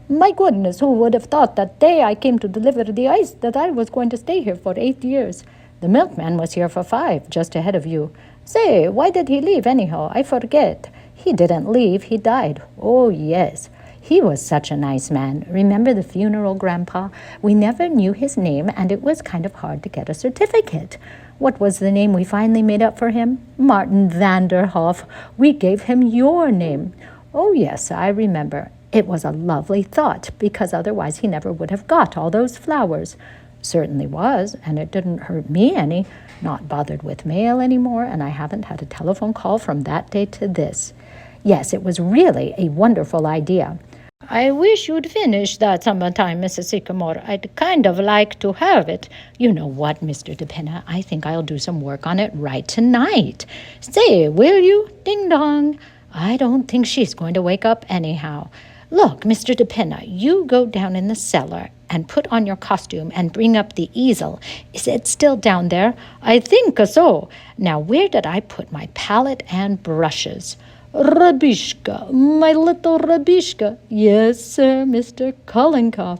My goodness, who would have thought that day I came to deliver the ice that I was going to stay here for 8 years? The milkman was here for 5, just ahead of you. Say, why did he leave anyhow? I forget. He didn't leave, he died. Oh, yes. He was such a nice man. Remember the funeral, Grandpa? We never knew his name, and it was kind of hard to get a certificate. What was the name we finally made up for him? Martin Vanderhoff. We gave him your name. Oh, yes, I remember. It was a lovely thought, because otherwise he never would have got all those flowers. Certainly was, and it didn't hurt me any. Not bothered with mail anymore, and I haven't had a telephone call from that day to this. Yes, it was really a wonderful idea. I wish you'd finish that sometime, Mrs. Sycamore. I'd kind of like to have it. You know what, Mr. DePinna? I think I'll do some work on it right tonight. Say, will you? Ding dong. I don't think she's going to wake up anyhow. Look, Mr. DePinna, you go down in the cellar and put on your costume and bring up the easel. Is it still down there? I think so. Now, where did I put my palette and brushes? Rabishka, my little Rabishka. Yes, sir, Mr. Kollenkoff.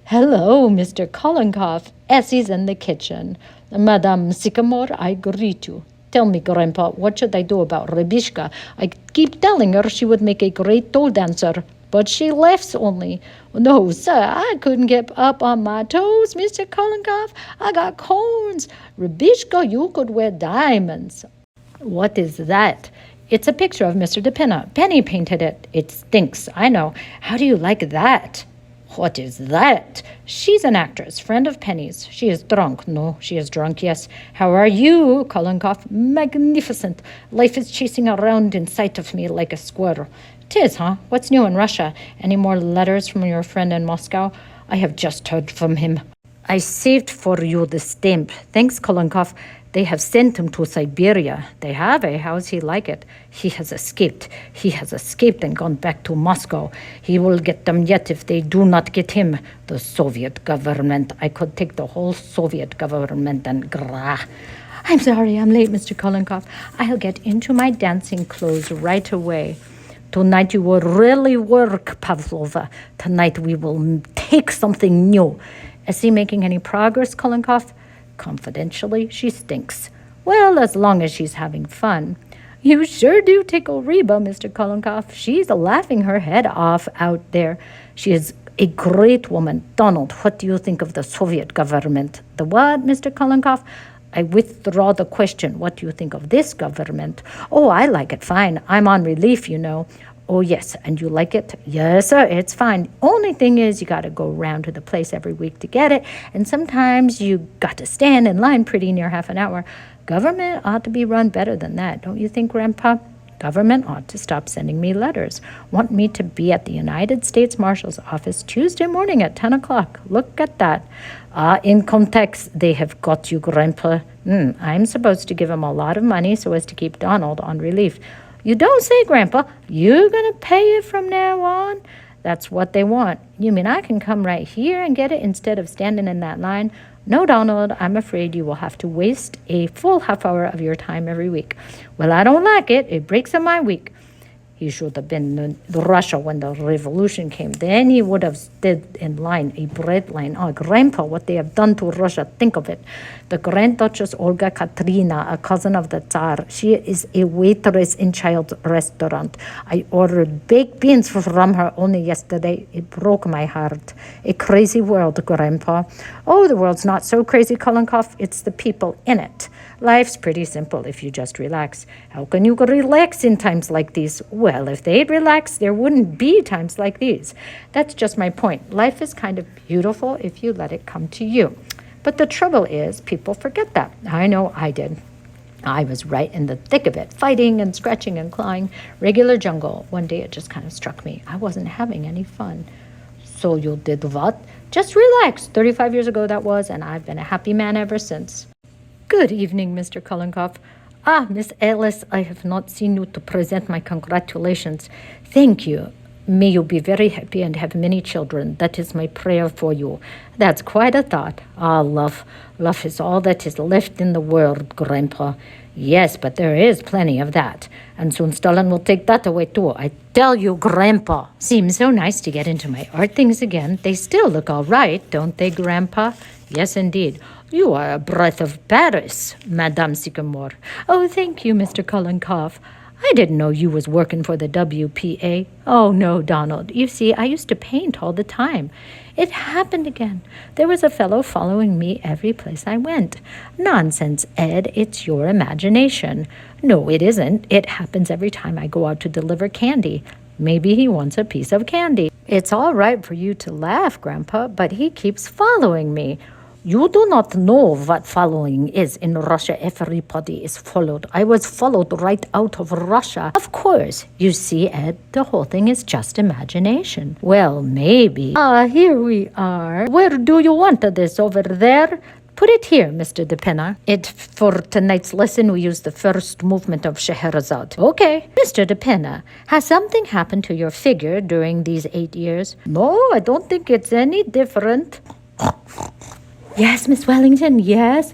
Hello, Mr. Kollenkoff. Essie's in the kitchen. Madame Sycamore, I greet you. Tell me, Grandpa, what should I do about Rabishka? I keep telling her she would make a great toe dancer, but she laughs only. No, sir, I couldn't get up on my toes, Mr. Kollenkoff. I got corns. Rabishka, you could wear diamonds. What is that? It's a picture of Mr. DePinna. Penny painted it. It stinks, I know. How do you like that? What is that? She's an actress, friend of Penny's. She is drunk. No, she is drunk, yes. How are you, Kollenkoff? Magnificent. Life is chasing around in sight of me like a squirrel. 'Tis, huh? What's new in Russia? Any more letters from your friend in Moscow? I have just heard from him. I saved for you the stamp. Thanks, Kollenkoff. They have sent him to Siberia. They have, eh? How's he like it? He has escaped. He has escaped and gone back to Moscow. He will get them yet if they do not get him. The Soviet government. I could take the whole Soviet government and grah. I'm sorry I'm late, Mr. Kollenkoff. I'll get into my dancing clothes right away. Tonight you will really work, Pavlova. Tonight we will take something new. Is he making any progress, Kollenkoff? Confidentially, she stinks. Well, as long as she's having fun. You sure do tickle Reba, Mr. Kollenkoff. She's laughing her head off out there. She is a great woman. Donald, what do you think of the Soviet government? The what, Mr. Kollenkoff? I withdraw the question. What do you think of this government? Oh, I like it fine. I'm on relief, you know. Oh, yes, and you like it? Yes, sir, it's fine. Only thing is you got to go round to the place every week to get it, and sometimes you got to stand in line pretty near half an hour. Government ought to be run better than that, don't you think, Grandpa? Government ought to stop sending me letters. Want me to be at the United States Marshal's office Tuesday morning at 10 o'clock. Look at that. Income tax, they have got you, Grandpa. I'm supposed to give him a lot of money so as to keep Donald on relief. You don't say, Grandpa. You're going to pay it from now on? That's what they want. You mean I can come right here and get it instead of standing in that line? No, Donald, I'm afraid you will have to waste a full half hour of your time every week. Well, I don't like it. It breaks up my week. He should have been in Russia when the revolution came. Then he would have stood in line, a bread line. Oh, Grandpa, what they have done to Russia, think of it. The Grand Duchess Olga Katrina, a cousin of the Tsar, she is a waitress in child's restaurant. I ordered baked beans from her only yesterday. It broke my heart. A crazy world, Grandpa. Oh, the world's not so crazy, Kollenkoff. It's the people in it. Life's pretty simple if you just relax. How can you relax in times like these? Well, if they'd relax, there wouldn't be times like these. That's just my point. Life is kind of beautiful if you let it come to you. But the trouble is, people forget that. I know I did. I was right in the thick of it, fighting and scratching and clawing. Regular jungle. One day it just kind of struck me. I wasn't having any fun. So you did what? Just relax. 35 years ago that was, and I've been a happy man ever since. Good evening, Mr. Kollenkoff. Miss Alice, I have not seen you to present my congratulations. Thank you. May you be very happy and have many children. That is my prayer for you. That's quite a thought. Love. Love is all that is left in the world, Grandpa. Yes, but there is plenty of that. And soon Stalin will take that away too. I tell you, Grandpa. Seems so nice to get into my art things again. They still look all right, don't they, Grandpa? Yes, indeed. You are a breath of Paris, Madame Sycamore. Oh, thank you, Mr. Kollenkoff. I didn't know you was working for the WPA. Oh, no, Donald. You see, I used to paint all the time. It happened again. There was a fellow following me every place I went. Nonsense, Ed. It's your imagination. No, it isn't. It happens every time I go out to deliver candy. Maybe he wants a piece of candy. It's all right for you to laugh, Grandpa, but he keeps following me. You do not know what following is in Russia. Everybody is followed. I was followed right out of Russia. Of course. You see, Ed, the whole thing is just imagination. Well, maybe. Here we are. Where do you want this? Over there? Put it here, Mr. DePenna. For tonight's lesson, we use the first movement of Scheherazade. Okay. Mr. DePenna, has something happened to your figure during these 8 years? No, I don't think it's any different. Yes, Miss Wellington, yes.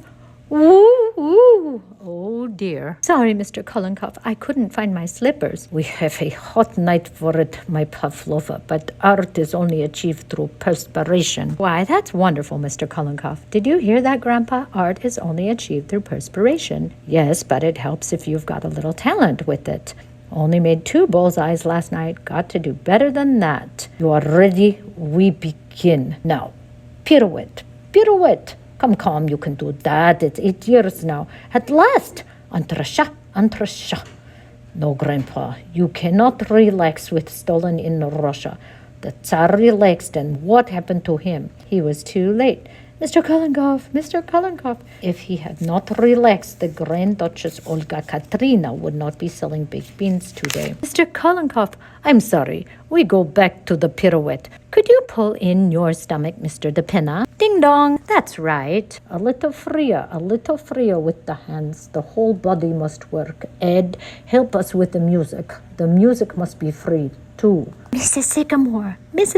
Ooh, ooh. Oh, dear. Sorry, Mr. Kollenkoff, I couldn't find my slippers. We have a hot night for it, my Pavlova, but art is only achieved through perspiration. Why, that's wonderful, Mr. Kollenkoff. Did you hear that, Grandpa? Art is only achieved through perspiration. Yes, but it helps if you've got a little talent with it. Only made 2 bullseyes last night. Got to do better than that. You are ready? We begin. Now, pirouette. Pirouette. Come, you can do that. It's 8 years now. At last. Entrechat, entrechat. No, Grandpa, you cannot relax with Stalin in Russia. The Tsar relaxed, and what happened to him? He was too late. Mr. Kollenkoff, if he had not relaxed, the Grand Duchess Olga Katrina would not be selling baked beans today. Mr. Kollenkoff, I'm sorry. We go back to the pirouette. Could you pull in your stomach, Mr. DePenna? Ding dong. That's right. A little freer with the hands. The whole body must work. Ed, help us with the music. The music must be free, too. Mrs.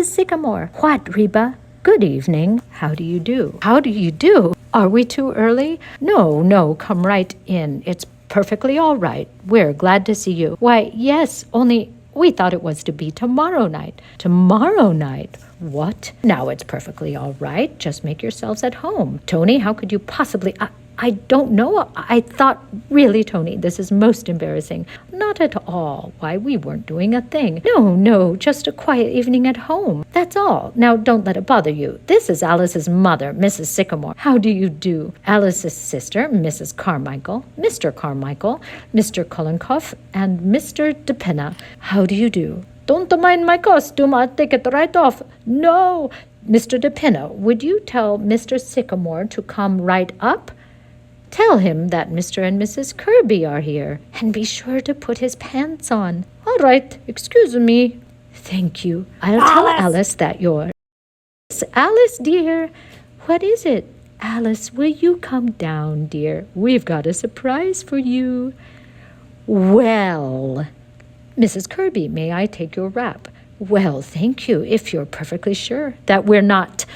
Sycamore. What, Reba? Good evening. How do you do? How do you do? Are we too early? No, come right in. It's perfectly all right. We're glad to see you. Why, yes, only we thought it was to be tomorrow night. Tomorrow night? What? Now it's perfectly all right. Just make yourselves at home. Tony, how could you possibly... I don't know. I thought, really, Tony, this is most embarrassing. Not at all. Why, we weren't doing a thing. No, just a quiet evening at home. That's all. Now, don't let it bother you. This is Alice's mother, Mrs. Sycamore. How do you do? Alice's sister, Mrs. Carmichael, Mr. Carmichael, Mr. Kollenkoff, and Mr. DePenna. How do you do? Don't mind my costume. I'll take it right off. No. Mr. DePenna, would you tell Mr. Sycamore to come right up? Tell him that Mr. and Mrs. Kirby are here, and be sure to put his pants on. All right, excuse me. Thank you. I'll tell Alice that you're... Alice, dear, what is it? Alice, will you come down, dear? We've got a surprise for you. Well, Mrs. Kirby, may I take your wrap? Well, thank you, if you're perfectly sure that we're not...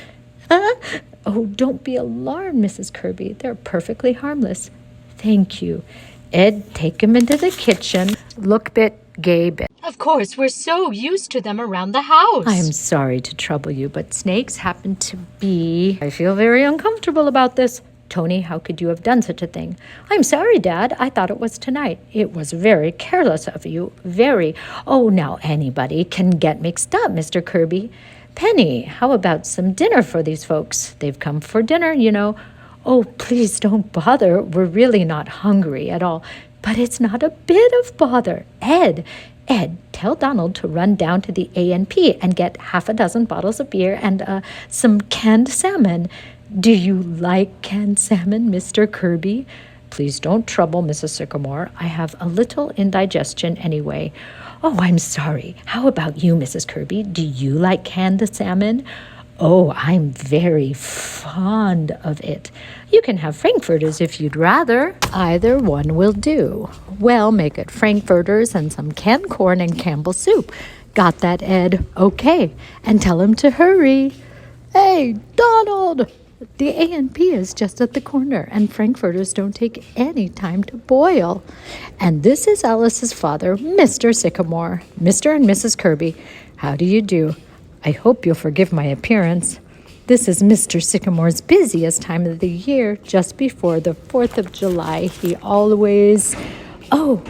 Oh, don't be alarmed, Mrs. Kirby. They're perfectly harmless. Thank you. Ed, take him into the kitchen. Look bit, gay bit. Of course, we're so used to them around the house. I'm sorry to trouble you, but snakes happen to be... I feel very uncomfortable about this. Tony, how could you have done such a thing? I'm sorry, Dad. I thought it was tonight. It was very careless of you. Very. Oh, now anybody can get mixed up, Mr. Kirby. Penny, how about some dinner for these folks? They've come for dinner, you know. Oh, please don't bother. We're really not hungry at all. But it's not a bit of bother. Ed, tell Donald to run down to the A&P and get 6 bottles of beer and some canned salmon. Do you like canned salmon, Mr. Kirby? Please don't trouble Mrs. Sycamore. I have a little indigestion anyway. Oh, I'm sorry. How about you, Mrs. Kirby? Do you like canned salmon? Oh, I'm very fond of it. You can have frankfurters if you'd rather. Either one will do. Well, make it frankfurters and some canned corn and Campbell soup. Got that, Ed? Okay. And tell him to hurry. Hey, Donald! The A&P is just at the corner, and frankfurters don't take any time to boil. And this is Alice's father, Mr. Sycamore. Mr. and Mrs. Kirby, how do you do? I hope you'll forgive my appearance. This is Mr. Sycamore's busiest time of the year, just before the 4th of July. He always... Oh,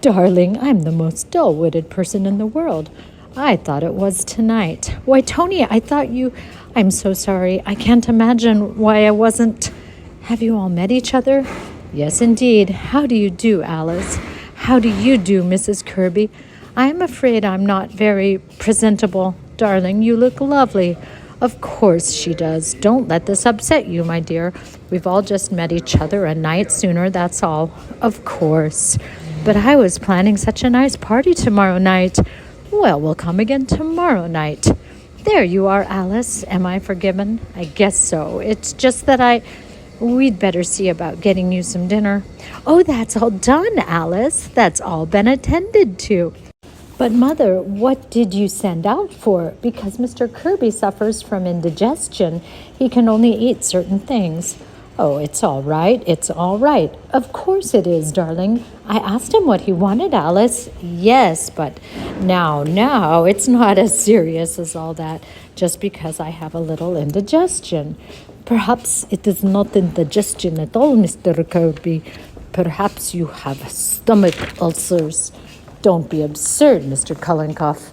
darling, I'm the most dull-witted person in the world. I thought it was tonight. Why, Tony, I thought you... I'm so sorry. I can't imagine why I wasn't... Have you all met each other? Yes, indeed. How do you do, Alice? How do you do, Mrs. Kirby? I'm afraid I'm not very presentable. Darling, you look lovely. Of course she does. Don't let this upset you, my dear. We've all just met each other a night sooner, that's all. Of course. But I was planning such a nice party tomorrow night. Well, we'll come again tomorrow night. There you are, Alice. Am I forgiven? I guess so. It's just that we'd better see about getting you some dinner. Oh, that's all done, Alice. That's all been attended to. But, Mother, what did you send out for? Because Mr. Kirby suffers from indigestion. He can only eat certain things. Oh, it's all right. It's all right. Of course it is, darling. I asked him what he wanted, Alice. Yes, but now, it's not as serious as all that, just because I have a little indigestion. Perhaps it is not indigestion at all, Mr. Kirby. Perhaps you have stomach ulcers. Don't be absurd, Mr. Kollenkoff.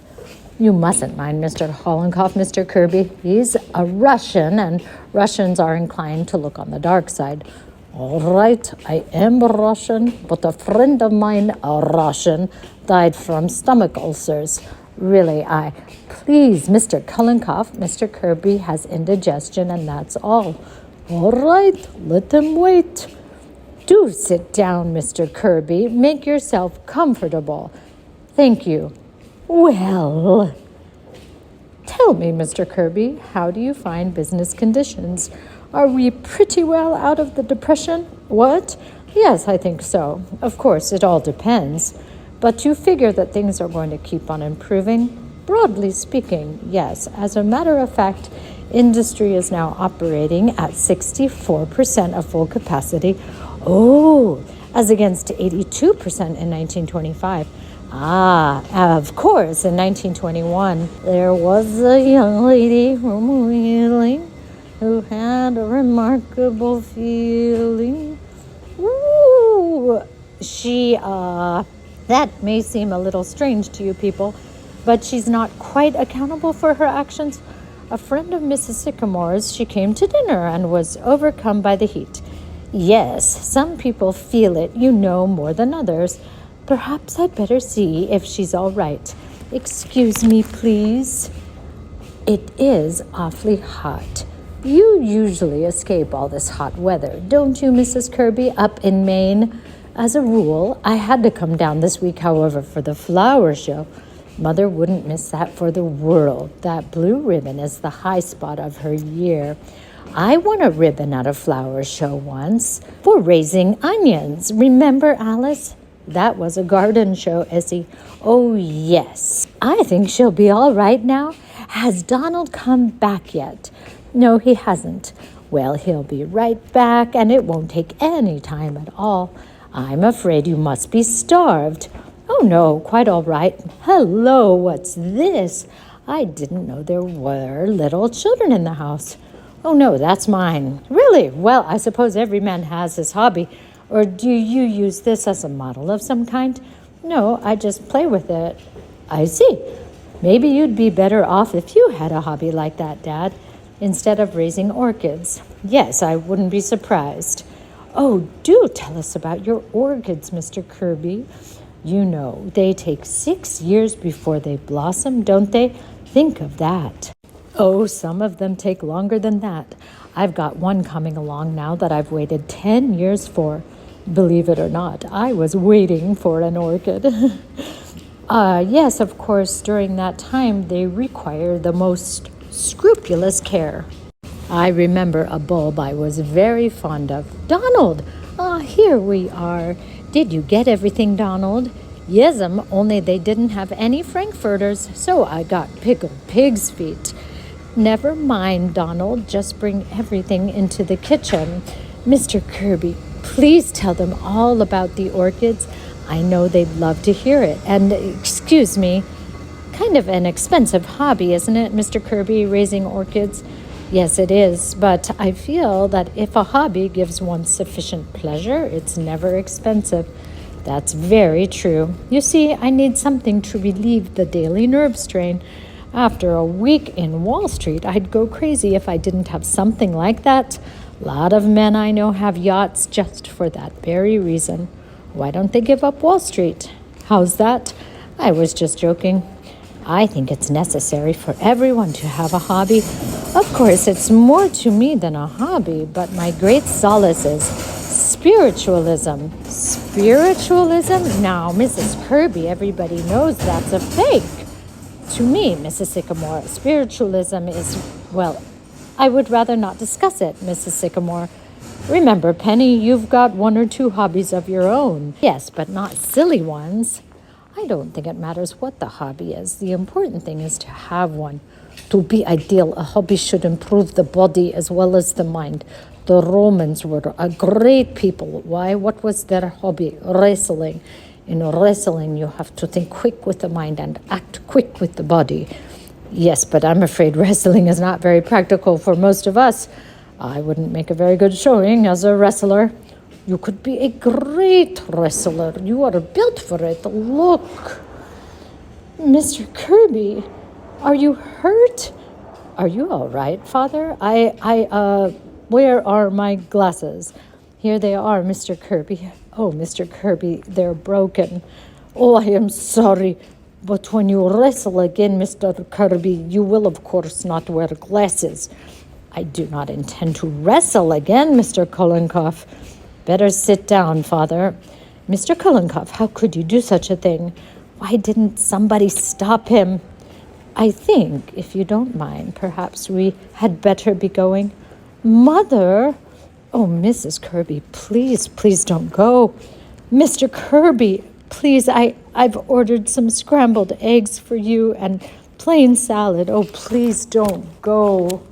You mustn't mind Mr. Kollenkoff, Mr. Kirby. He's a Russian, and Russians are inclined to look on the dark side. All right, I am Russian, but a friend of mine, a Russian, died from stomach ulcers. Really, Please, Mr. Kollenkoff, Mr. Kirby has indigestion, and that's all. All right, let him wait. Do sit down, Mr. Kirby. Make yourself comfortable. Thank you. Well, tell me, Mr. Kirby, how do you find business conditions? Are we pretty well out of the depression? What? Yes, I think so. Of course, it all depends. But you figure that things are going to keep on improving? Broadly speaking, yes. As a matter of fact, industry is now operating at 64% of full capacity. Oh, as against 82% in 1925. Of course, in 1921, there was a young lady from Wheeling who had a remarkable feeling. Ooh, that may seem a little strange to you people, but she's not quite accountable for her actions. A friend of Mrs. Sycamore's, she came to dinner and was overcome by the heat. Yes, some people feel it, more than others. Perhaps I'd better see if she's all right. Excuse me, please. It is awfully hot. You usually escape all this hot weather, don't you, Mrs. Kirby, up in Maine? As a rule, I had to come down this week, however, for the flower show. Mother wouldn't miss that for the world. That blue ribbon is the high spot of her year. I won a ribbon at a flower show once for raising onions. Remember, Alice? That was a garden show, Essie. Oh, yes. I think she'll be all right now. Has Donald come back yet? No, he hasn't. Well, he'll be right back, and it won't take any time at all. I'm afraid you must be starved. Oh, no, quite all right. Hello, what's this? I didn't know there were little children in the house. Oh, no, that's mine. Really? Well, I suppose every man has his hobby. Or do you use this as a model of some kind? No, I just play with it. I see. Maybe you'd be better off if you had a hobby like that, Dad, instead of raising orchids. Yes, I wouldn't be surprised. Oh, do tell us about your orchids, Mr. Kirby. You know, they take 6 years before they blossom, don't they? Think of that. Oh, some of them take longer than that. I've got one coming along now that I've waited 10 years for. Believe it or not, I was waiting for an orchid. Yes, of course, during that time, they require the most scrupulous care. I remember a bulb I was very fond of. Donald! Here we are. Did you get everything, Donald? Yes'm, only they didn't have any frankfurters, so I got pickled pig's feet. Never mind, Donald. Just bring everything into the kitchen. Mr. Kirby, please tell them all about the orchids. I know they'd love to hear it. And, excuse me, kind of an expensive hobby, isn't it, Mr. Kirby, raising orchids? Yes, it is, but I feel that if a hobby gives one sufficient pleasure, it's never expensive. That's very true. You see, I need something to relieve the daily nerve strain. After a week in Wall Street, I'd go crazy if I didn't have something like that. A lot of men I know have yachts just for that very reason. Why don't they give up Wall Street? How's that? I was just joking. I think it's necessary for everyone to have a hobby. Of course, it's more to me than a hobby, but my great solace is spiritualism. Spiritualism? Now, Mrs. Kirby, everybody knows that's a fake. To me, Mrs. Sycamore, spiritualism is, well, I would rather not discuss it, Mrs. Sycamore. Remember, Penny, you've got 1 or 2 hobbies of your own. Yes, but not silly ones. I don't think it matters what the hobby is. The important thing is to have one. To be ideal, a hobby should improve the body as well as the mind. The Romans were a great people. Why? What was their hobby? Wrestling. In wrestling, you have to think quick with the mind and act quick with the body. Yes, but I'm afraid wrestling is not very practical for most of us. I wouldn't make a very good showing as a wrestler. You could be a great wrestler. You are built for it. Look. Mr. Kirby, are you hurt? Are you all right, Father? Where are my glasses? Here they are, Mr. Kirby. Oh, Mr. Kirby, they're broken. Oh, I am sorry. But when you wrestle again, Mr. Kirby, you will, of course, not wear glasses. I do not intend to wrestle again, Mr. Kollenkoff. Better sit down, Father. Mr. Kollenkoff, how could you do such a thing? Why didn't somebody stop him? I think, if you don't mind, perhaps we had better be going. Mother! Oh, Mrs. Kirby, please, please don't go. Mr. Kirby, please, I've ordered some scrambled eggs for you and plain salad. Oh, please don't go.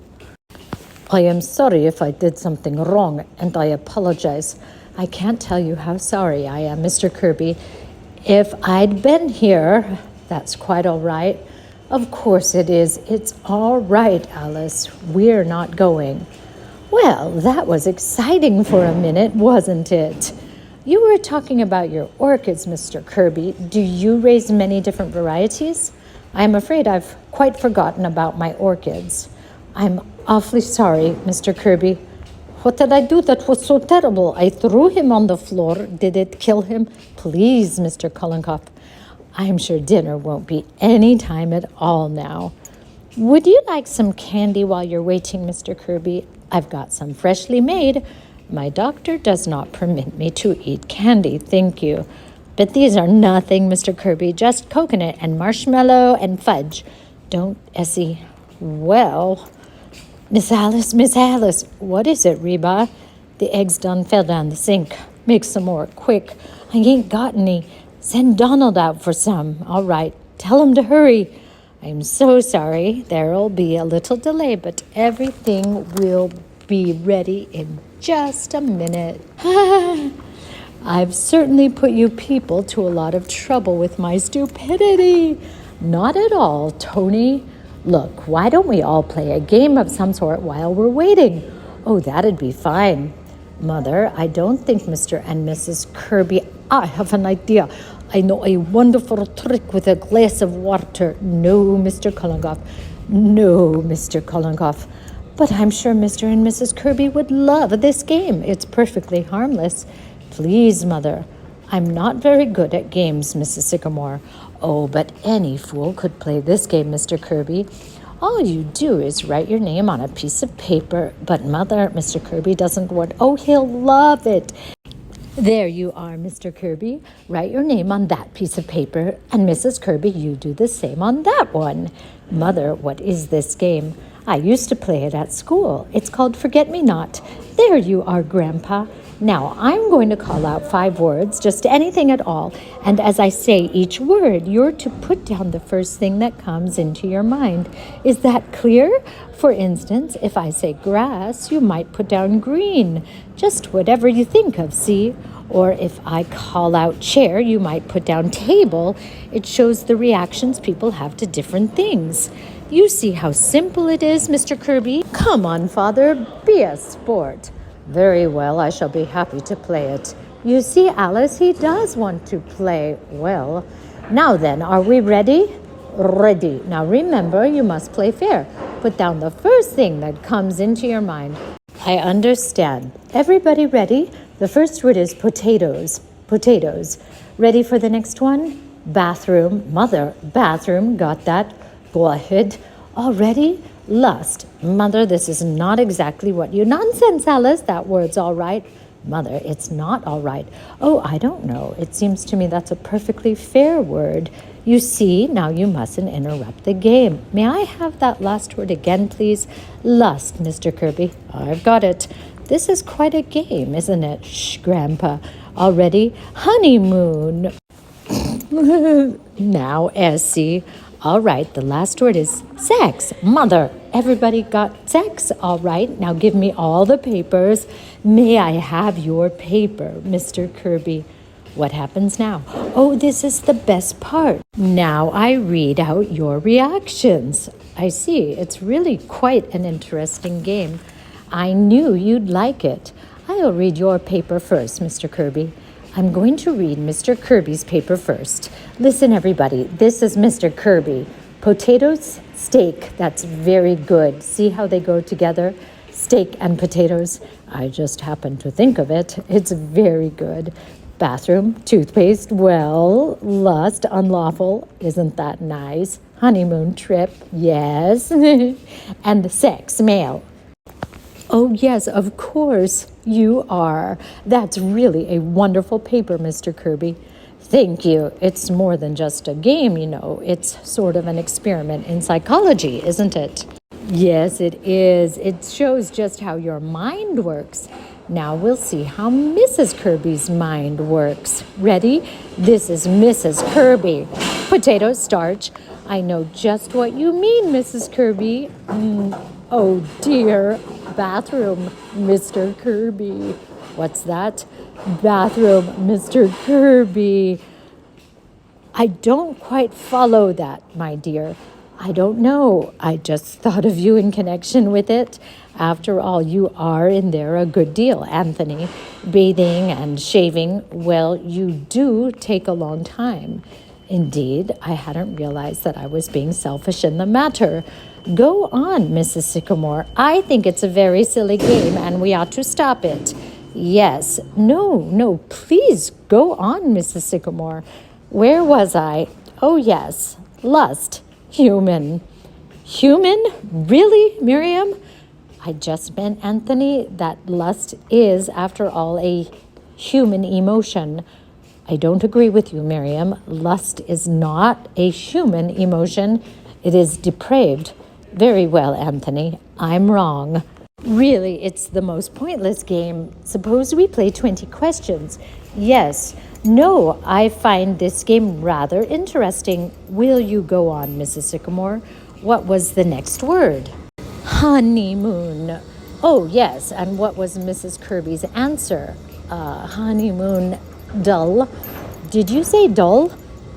I am sorry if I did something wrong, and I apologize. I can't tell you how sorry I am, Mr. Kirby. If I'd been here, that's quite all right. Of course it is. It's all right, Alice. We're not going. Well, that was exciting for a minute, wasn't it? You were talking about your orchids, Mr. Kirby. Do you raise many different varieties? I'm afraid I've quite forgotten about my orchids. I'm awfully sorry, Mr. Kirby. What did I do that was so terrible? I threw him on the floor. Did it kill him? Please, Mr. Kollenkoff. I'm sure dinner won't be any time at all now. Would you like some candy while you're waiting, Mr. Kirby? I've got some freshly made. My doctor does not permit me to eat candy, thank you. But these are nothing, Mr. Kirby, just coconut and marshmallow and fudge. Don't, Essie. Well, Miss Alice, what is it, Reba? The eggs done fell down the sink. Make some more, quick. I ain't got any. Send Donald out for some. All right, tell him to hurry. I'm so sorry. There'll be a little delay, but everything will be ready in just a minute. I've certainly put you people to a lot of trouble with my stupidity. Not at all, Tony. Look, why don't we all play a game of some sort while we're waiting? Oh, that'd be fine. Mother, I don't think Mr. and Mrs. Kirby... I have an idea. I know a wonderful trick with a glass of water. No, Mr. Cullinghoff. No, Mr. Cullinghoff. But I'm sure Mr. and Mrs. Kirby would love this game. It's perfectly harmless. Please, Mother. I'm not very good at games, Mrs. Sycamore. Oh, but any fool could play this game, Mr. Kirby. All you do is write your name on a piece of paper. But, Mother, Mr. Kirby doesn't want... Oh, he'll love it. There you are, Mr. Kirby. Write your name on that piece of paper. And, Mrs. Kirby, you do the same on that one. Mother, what is this game? I used to play it at school. It's called Forget-Me-Not. There you are, Grandpa. Now, I'm going to call out 5 words, just anything at all. And as I say each word, you're to put down the first thing that comes into your mind. Is that clear? For instance, if I say grass, you might put down green. Just whatever you think of, see? Or if I call out chair, you might put down table. It shows the reactions people have to different things. You see how simple it is, Mr. Kirby? Come on, Father, be a sport. Very well, I shall be happy to play it. You see, Alice, he does want to play. Well, now then, are we ready? Ready. Now remember, you must play fair. Put down the first thing that comes into your mind. I understand. Everybody ready? The first word is potatoes. Potatoes. Ready for the next one? Bathroom. Mother, bathroom. Got that? Go ahead. All ready? Lust. Mother, this is not exactly what you... Nonsense, Alice. That word's all right. Mother, it's not all right. Oh, I don't know. It seems to me that's a perfectly fair word. You see, now you mustn't interrupt the game. May I have that last word again, please? Lust, Mr. Kirby. I've got it. This is quite a game, isn't it? Shh, Grandpa. All ready? Honeymoon. Now, Essie. All right, the last word is sex. Mother, everybody got sex? All right, now give me all the papers. May I have your paper, Mr. Kirby? What happens now? Oh, this is the best part. Now I read out your reactions. I see, it's really quite an interesting game. I knew you'd like it. I'll read your paper first, Mr. Kirby. I'm going to read Mr. Kirby's paper first. Listen, everybody, this is Mr. Kirby. Potatoes, steak, that's very good. See how they go together? Steak and potatoes. I just happened to think of it. It's very good. Bathroom, toothpaste, well, lust, unlawful. Isn't that nice? Honeymoon trip, yes. And the sex, male. Oh, yes, of course, you are. That's really a wonderful paper, Mr. Kirby. Thank you. It's more than just a game, you know. It's sort of an experiment in psychology, isn't it? Yes, it is. It shows just how your mind works. Now we'll see how Mrs. Kirby's mind works. Ready? This is Mrs. Kirby. Potato starch. I know just what you mean, Mrs. Kirby. Oh, dear. Bathroom, Mr. Kirby. What's that? Bathroom, Mr. Kirby. I don't quite follow that, my dear. I don't know. I just thought of you in connection with it. After all, you are in there a good deal, Anthony. Bathing and shaving, well, you do take a long time. Indeed, I hadn't realized that I was being selfish in the matter. Go on, Mrs. Sycamore. I think it's a very silly game, and we ought to stop it. Yes. No, please go on, Mrs. Sycamore. Where was I? Oh, yes. Lust. Human. Human? Really, Miriam? I just meant, Anthony, that lust is, after all, a human emotion. I don't agree with you, Miriam. Lust is not a human emotion. It is depraved. Very well, Anthony. I'm wrong. Really, it's the most pointless game. Suppose we play 20 questions. Yes. No, I find this game rather interesting. Will you go on, Mrs. Sycamore? What was the next word? Honeymoon. Oh, yes. And what was Mrs. Kirby's answer? Honeymoon dull. Did you say dull?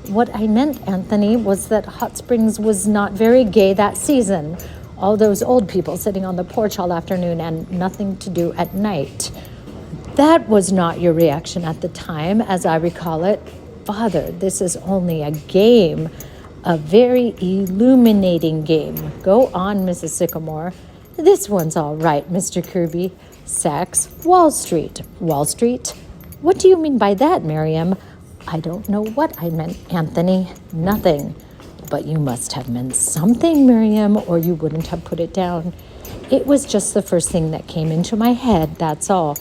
What I meant, Anthony, was that Hot Springs was not very gay that season. All those old people sitting on the porch all afternoon and nothing to do at night. That was not your reaction at the time, as I recall it. Father, this is only a game. A very illuminating game. Go on, Mrs. Sycamore. This one's all right, Mr. Kirby. Saks, Wall Street. Wall Street? What do you mean by that, Miriam? I don't know what I meant, Anthony. Nothing. But you must have meant something, Miriam, or you wouldn't have put it down. It was just the first thing that came into my head, that's all.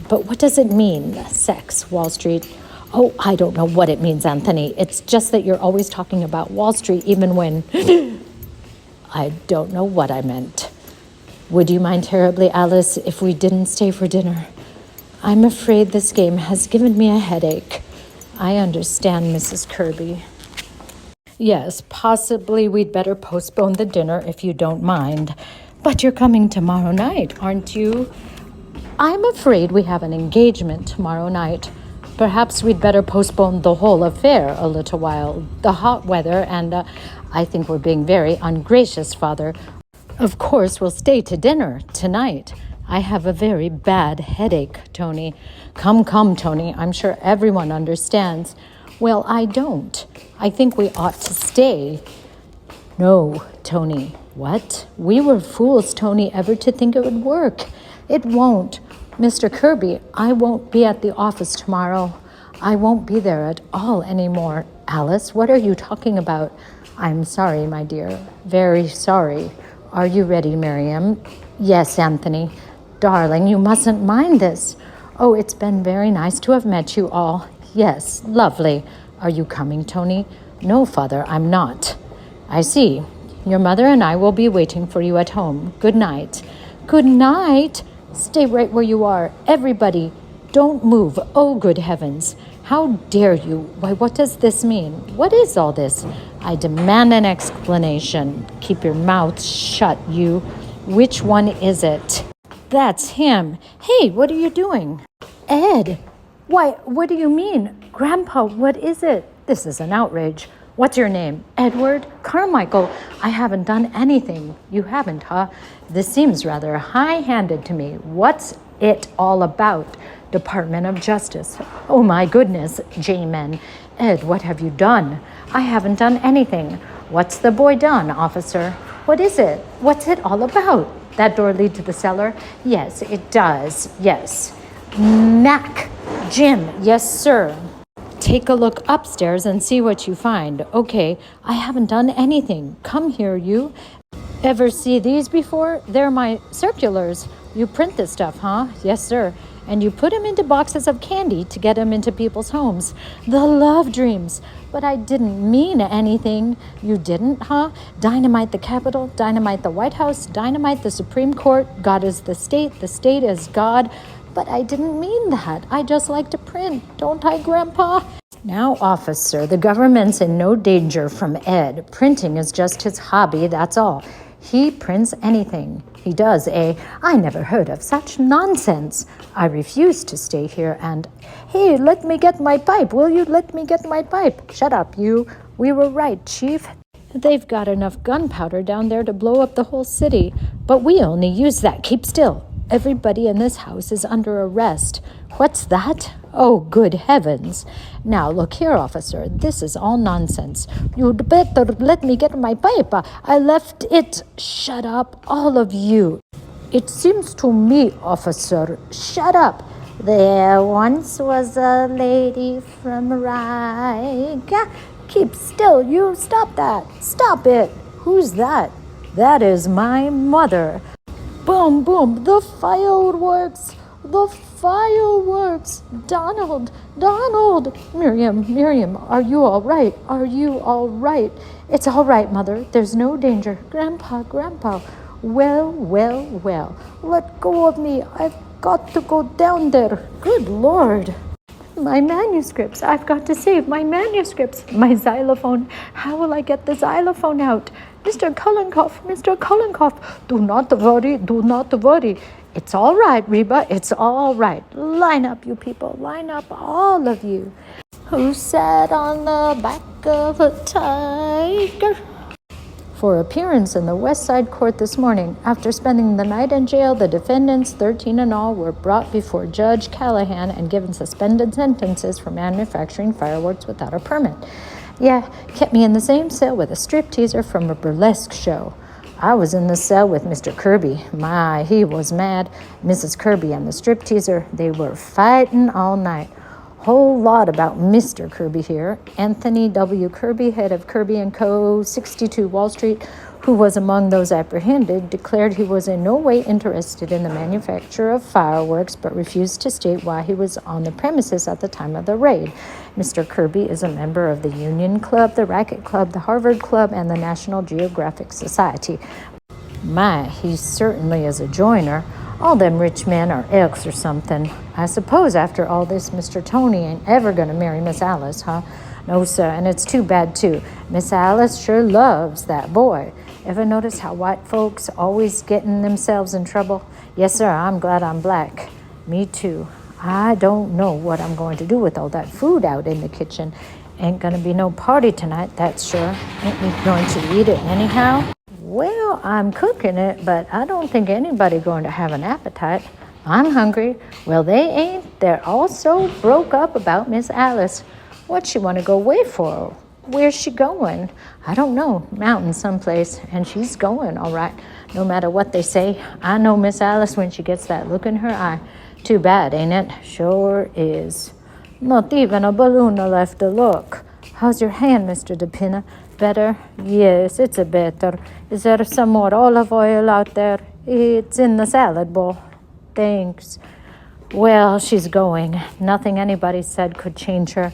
But what does it mean, Saks, Wall Street? Oh, I don't know what it means, Anthony. It's just that you're always talking about Wall Street, even when... I don't know what I meant. Would you mind terribly, Alice, if we didn't stay for dinner? I'm afraid this game has given me a headache. I understand, Mrs. Kirby. Yes, possibly we'd better postpone the dinner if you don't mind. But you're coming tomorrow night, aren't you? I'm afraid we have an engagement tomorrow night. Perhaps we'd better postpone the whole affair a little while. The hot weather and I think we're being very ungracious, Father. Of course, we'll stay to dinner tonight. I have a very bad headache, Tony. Come, Tony. I'm sure everyone understands. Well, I don't. I think we ought to stay. No, Tony. What? We were fools, Tony, ever to think it would work. It won't. Mr. Kirby, I won't be at the office tomorrow. I won't be there at all anymore. Alice, what are you talking about? I'm sorry, my dear. Very sorry. Are you ready, Miriam? Yes, Anthony. Darling, you mustn't mind this. Oh, it's been very nice to have met you all. Yes, lovely. Are you coming, Tony? No, Father, I'm not. I see. Your mother and I will be waiting for you at home. Good night. Good night. Stay right where you are. Everybody, don't move. Oh, good heavens. How dare you? Why, what does this mean? What is all this? I demand an explanation. Keep your mouth shut, you. Which one is it? That's him. Hey, what are you doing? Ed. Why, what do you mean? Grandpa, what is it? This is an outrage. What's your name? Edward? Carmichael, I haven't done anything. You haven't, huh? This seems rather high-handed to me. What's it all about? Department of Justice. Oh my goodness, J-men. Ed, what have you done? I haven't done anything. What's the boy done, officer? What is it? What's it all about? That door lead to the cellar? Yes, it does. Yes. Mac. Jim. Yes, sir. Take a look upstairs and see what you find. Okay, I haven't done anything. Come here, you. Ever see these before? They're my circulars. You print this stuff, huh? Yes, sir. And you put them into boxes of candy to get them into people's homes. The love dreams. But I didn't mean anything. You didn't, huh? Dynamite the Capitol, dynamite the White House, dynamite the Supreme Court. God is the state is God. But I didn't mean that. I just like to print, don't I, Grandpa? Now, officer, the government's in no danger from Ed. Printing is just his hobby, that's all. He prints anything. He does, eh? I never heard of such nonsense. I refuse to stay here and... Hey, let me get my pipe, will you? Let me get my pipe. Shut up, you. We were right, Chief. They've got enough gunpowder down there to blow up the whole city. But we only use that. Keep still. Everybody in this house is under arrest. What's that? Oh, good heavens. Now, look here, officer. This is all nonsense. You'd better let me get my pipe. I left it. Shut up, all of you. It seems to me, officer. Shut up. There once was a lady from Riga. Keep still, you. Stop that. Stop it. Who's that? That is my mother. Boom, boom, the fireworks! The fireworks! Donald! Donald! Miriam, are you all right? Are you all right? It's all right, Mother. There's no danger. Grandpa. Well. Let go of me. I've got to go down there. Good Lord. My manuscripts. I've got to save my manuscripts. My xylophone. How will I get the xylophone out? Mr. Kullenkoff, do not worry. It's all right, Reba. It's all right. Line up, you people. Line up, all of you. Who sat on the back of a tiger? For appearance in the West Side Court this morning. After spending the night in jail, the defendants, 13 in all, were brought before Judge Callahan and given suspended sentences for manufacturing fireworks without a permit. Yeah, kept me in the same cell with a stripteaser from a burlesque show. I was in the cell with Mr. Kirby. My, he was mad. Mrs. Kirby and the stripteaser, they were fighting all night. Whole lot about Mr. Kirby here. Anthony W. Kirby, head of Kirby & Co., 62 Wall Street, who was among those apprehended, declared he was in no way interested in the manufacture of fireworks, but refused to state why he was on the premises at the time of the raid. Mr. Kirby is a member of the Union Club, the Racket Club, the Harvard Club, and the National Geographic Society. My, he certainly is a joiner. All them rich men are elks or something. I suppose after all this, Mr. Tony ain't ever gonna marry Miss Alice, huh? No, sir, and it's too bad, too. Miss Alice sure loves that boy. Ever notice how white folks always getting themselves in trouble? Yes, sir, I'm glad I'm black. Me, too. I don't know what I'm going to do with all that food out in the kitchen. Ain't gonna be no party tonight, that's sure. Ain't we going to eat it anyhow? Well, I'm cooking it, but I don't think anybody going to have an appetite. I'm hungry. Well, they ain't. They're all so broke up about Miss Alice. What's she want to go away for? Where's she going? I don't know. Mountain someplace. And she's going, all right. No matter what they say. I know Miss Alice when she gets that look in her eye. Too bad, ain't it? Sure is. Not even a balloon left to look. How's your hand, Mr. DePina? Better? Yes, it's a better. Is there some more olive oil out there? It's in the salad bowl. Thanks. Well, she's going. Nothing anybody said could change her.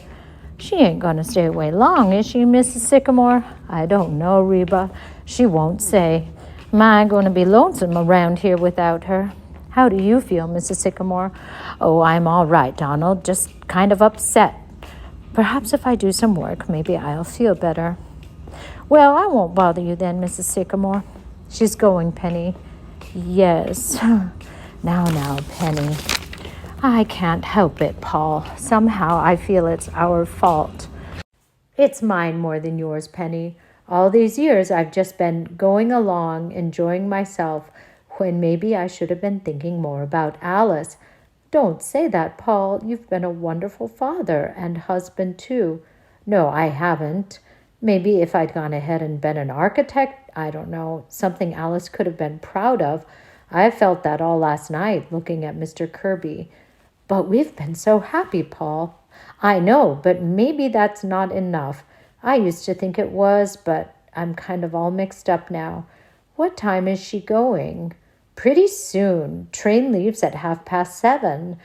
She ain't gonna stay away long, is she, Mrs. Sycamore? I don't know, Reba. She won't say. Am I gonna be lonesome around here without her? How do you feel, Mrs. Sycamore? Oh, I'm all right, Donald. Just kind of upset. Perhaps if I do some work, maybe I'll feel better. Well, I won't bother you then, Mrs. Sycamore. She's going, Penny. Yes. Now, Penny. I can't help it, Paul. Somehow I feel it's our fault. It's mine more than yours, Penny. All these years I've just been going along, enjoying myself, when maybe I should have been thinking more about Alice. Don't say that, Paul. You've been a wonderful father and husband, too. No, I haven't. Maybe if I'd gone ahead and been an architect, I don't know, something Alice could have been proud of. I felt that all last night looking at Mr. Kirby. But we've been so happy, Paul. I know, but maybe that's not enough. I used to think it was, but I'm kind of all mixed up now. What time is she going? Pretty soon. Train leaves at 7:30.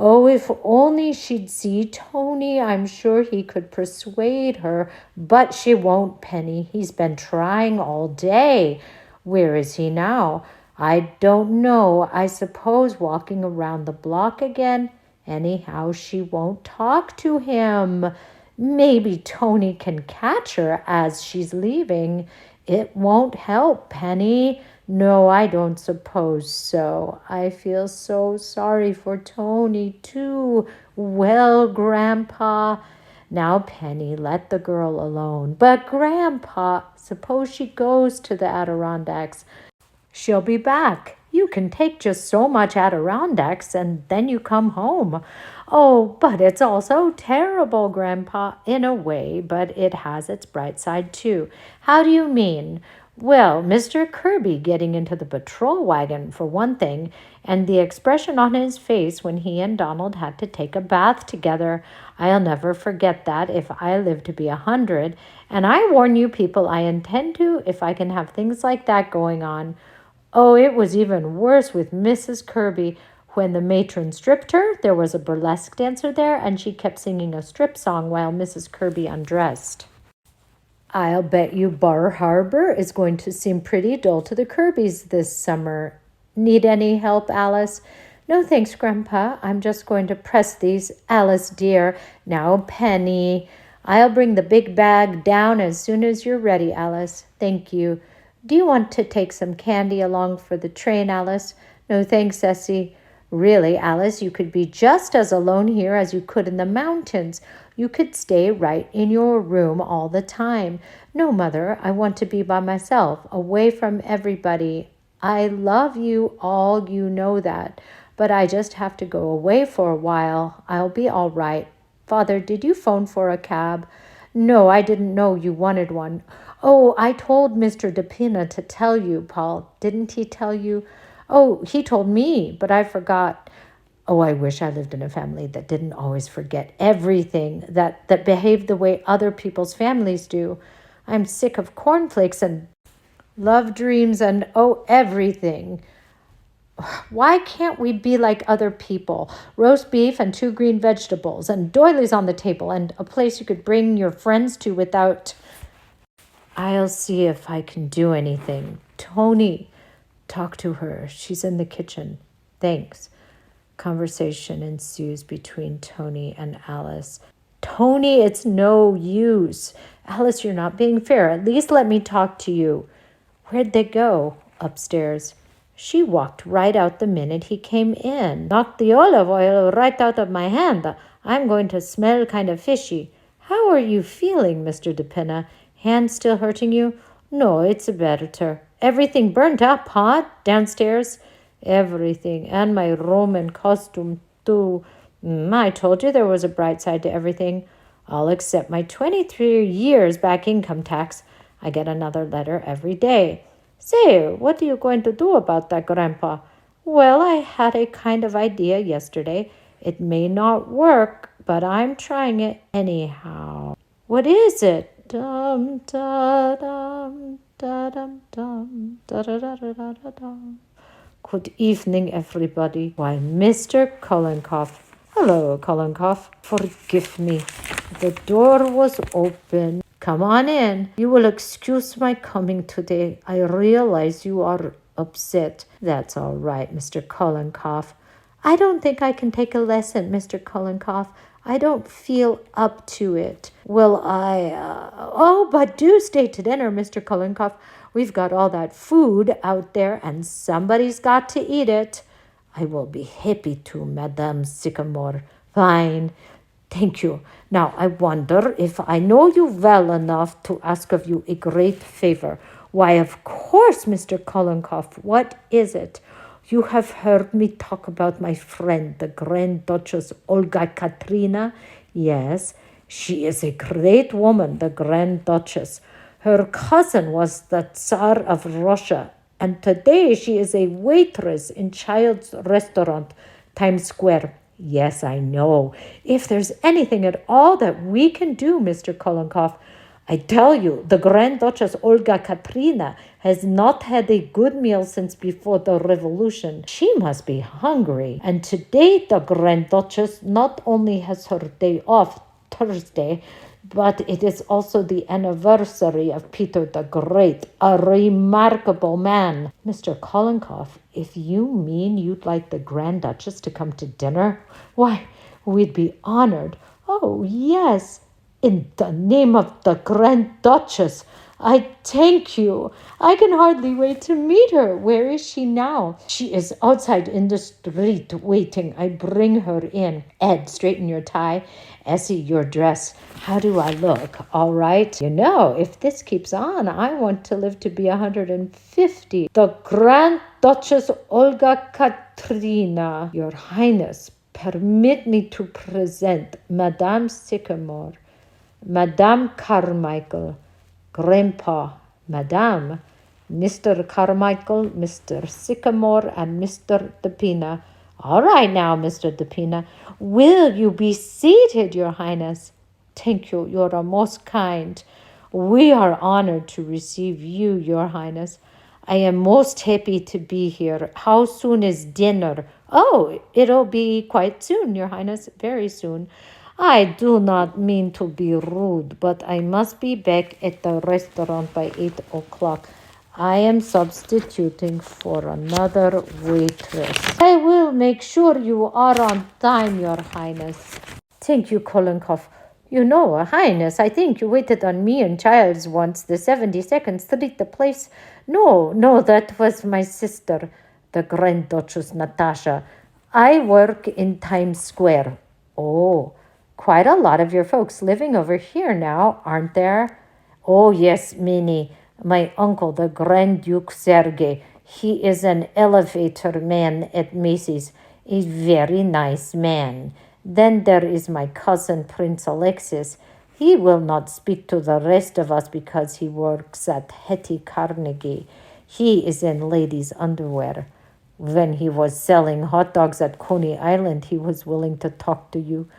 Oh, if only she'd see Tony. I'm sure he could persuade her, but she won't, Penny. He's been trying all day. Where is he now? I don't know. I suppose walking around the block again. Anyhow, she won't talk to him. Maybe Tony can catch her as she's leaving. It won't help, Penny. No, I don't suppose so. I feel so sorry for Tony, too. Well, Grandpa. Now, Penny, let the girl alone. But, Grandpa, suppose she goes to the Adirondacks. She'll be back. You can take just so much Adirondacks and then you come home. Oh, but it's all so terrible, Grandpa, in a way, but it has its bright side too. How do you mean? Well, Mr. Kirby getting into the patrol wagon, for one thing, and the expression on his face when he and Donald had to take a bath together. I'll never forget that if I live to be 100. And I warn you people, I intend to if I can have things like that going on. Oh, it was even worse with Mrs. Kirby. When the matron stripped her, there was a burlesque dancer there, and she kept singing a strip song while Mrs. Kirby undressed. I'll bet you Bar Harbor is going to seem pretty dull to the Kirbys this summer. Need any help, Alice? No, thanks, Grandpa. I'm just going to press these. Alice, dear. Now, Penny. I'll bring the big bag down as soon as you're ready, Alice. Thank you. Do you want to take some candy along for the train, Alice? No, thanks, Essie. Really, Alice, you could be just as alone here as you could in the mountains. You could stay right in your room all the time. No, Mother, I want to be by myself, away from everybody. I love you all, you know that. But I just have to go away for a while. I'll be all right. Father, did you phone for a cab? No, I didn't know you wanted one. Oh, I told Mr. DePina to tell you, Paul. Didn't he tell you? Oh, he told me, but I forgot. Oh, I wish I lived in a family that didn't always forget everything, that behaved the way other people's families do. I'm sick of cornflakes and love dreams and everything. Why can't we be like other people? Roast beef and 2 green vegetables and doilies on the table and a place you could bring your friends to without... I'll see if I can do anything. Tony, talk to her. She's in the kitchen. Thanks. Conversation ensues between Tony and Alice. Tony, it's no use. Alice, you're not being fair. At least let me talk to you. Where'd they go? Upstairs. She walked right out the minute he came in. Knocked the olive oil right out of my hand. I'm going to smell kind of fishy. How are you feeling, Mr. DePina? Hand still hurting you? No, it's better. Everything burnt up, huh? Downstairs? Everything. And my Roman costume, too. I told you there was a bright side to everything. I'll accept my 23 years back income tax. I get another letter every day. Say, what are you going to do about that, Grandpa? Well, I had a kind of idea yesterday. It may not work, but I'm trying it anyhow. What is it? Dum da dum da dum dum da da da da da da dum. Good evening, everybody. Why, Mr. Kollenkoff. Hello, Kollenkoff. Forgive me. The door was open. Come on in. You will excuse my coming today. I realize you are upset. That's all right, Mr. Kollenkoff. I don't think I can take a lesson, Mr. Kollenkoff. I don't feel up to it. Well, but do stay to dinner, Mr. Kollenkoff. We've got all that food out there, and somebody's got to eat it. I will be happy to, Madame Sycamore. Fine. Thank you. Now, I wonder if I know you well enough to ask of you a great favor. Why, of course, Mr. Kollenkoff. What is it? You have heard me talk about my friend, the Grand Duchess Olga Katrina? Yes, she is a great woman, the Grand Duchess. Her cousin was the Tsar of Russia, and today she is a waitress in Child's Restaurant, Times Square. Yes, I know. If there's anything at all that we can do, Mr. Kollenkoff, I tell you, the Grand Duchess Olga Katrina has not had a good meal since before the revolution. She must be hungry. And today the Grand Duchess not only has her day off, Thursday, but it is also the anniversary of Peter the Great, a remarkable man. Mr. Kollenkoff, if you mean you'd like the Grand Duchess to come to dinner, why, we'd be honored. Oh, yes. In the name of the Grand Duchess, I thank you. I can hardly wait to meet her. Where is she now? She is outside in the street waiting. I bring her in. Ed, straighten your tie. Essie, your dress. How do I look? All right? You know, if this keeps on, I want to live to be 150. The Grand Duchess Olga Katrina. Your Highness, permit me to present Madame Sycamore. Madame Carmichael, Grandpa, Madame, Mr. Carmichael, Mr. Sycamore, and Mr. DePina. All right now, Mr. DePina. Will you be seated, Your Highness? Thank you. You are most kind. We are honored to receive you, Your Highness. I am most happy to be here. How soon is dinner? Oh, it'll be quite soon, Your Highness, very soon. I do not mean to be rude, but I must be back at the restaurant by 8 o'clock. I am substituting for another waitress. I will make sure you are on time, Your Highness. Thank you, Kolenkoff. You know, Highness, I think you waited on me and Childs once, the 72nd Street, the place. No, that was my sister, the Grand Duchess Natasha. I work in Times Square. Oh, quite a lot of your folks living over here now, aren't there? Oh, yes, many. My uncle, the Grand Duke Sergei, he is an elevator man at Macy's, a very nice man. Then there is my cousin, Prince Alexis. He will not speak to the rest of us because he works at Hetty Carnegie. He is in ladies' underwear. When he was selling hot dogs at Coney Island, he was willing to talk to you.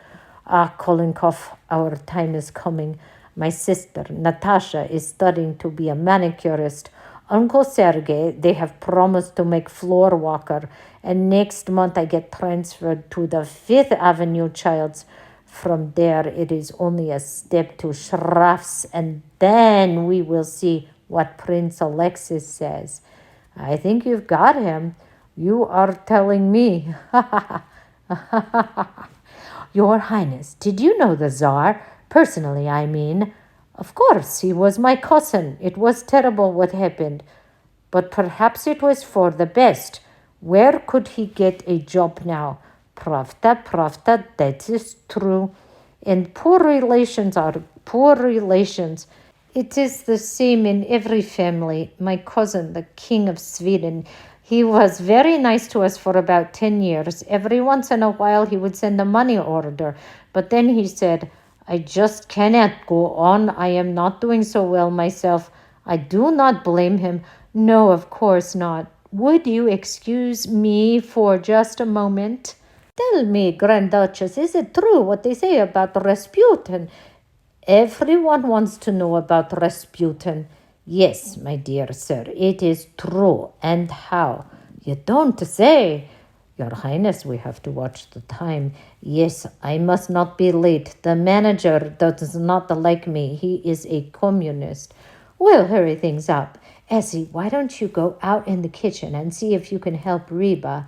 Ah, Kolenkoff, our time is coming. My sister, Natasha, is studying to be a manicurist. Uncle Sergei, they have promised to make floor walker. And next month I get transferred to the Fifth Avenue Childs. From there, it is only a step to Schraff's, and then we will see what Prince Alexis says. I think you've got him. You are telling me. Your Highness, did you know the Tsar? Personally, I mean. Of course, he was my cousin. It was terrible what happened. But perhaps it was for the best. Where could he get a job now? Pravda, that is true. And poor relations are poor relations. It is the same in every family. My cousin, the King of Sweden, he was very nice to us for about 10 years. Every once in a while, he would send a money order. But then he said, I just cannot go on. I am not doing so well myself. I do not blame him. No, of course not. Would you excuse me for just a moment? Tell me, Grand Duchess, is it true what they say about Rasputin? Everyone wants to know about Rasputin. Yes, my dear sir, it is true. And how? You don't say. Your Highness, we have to watch the time. Yes, I must not be late. The manager does not like me. He is a communist. We'll hurry things up. Essie, why don't you go out in the kitchen and see if you can help Reba?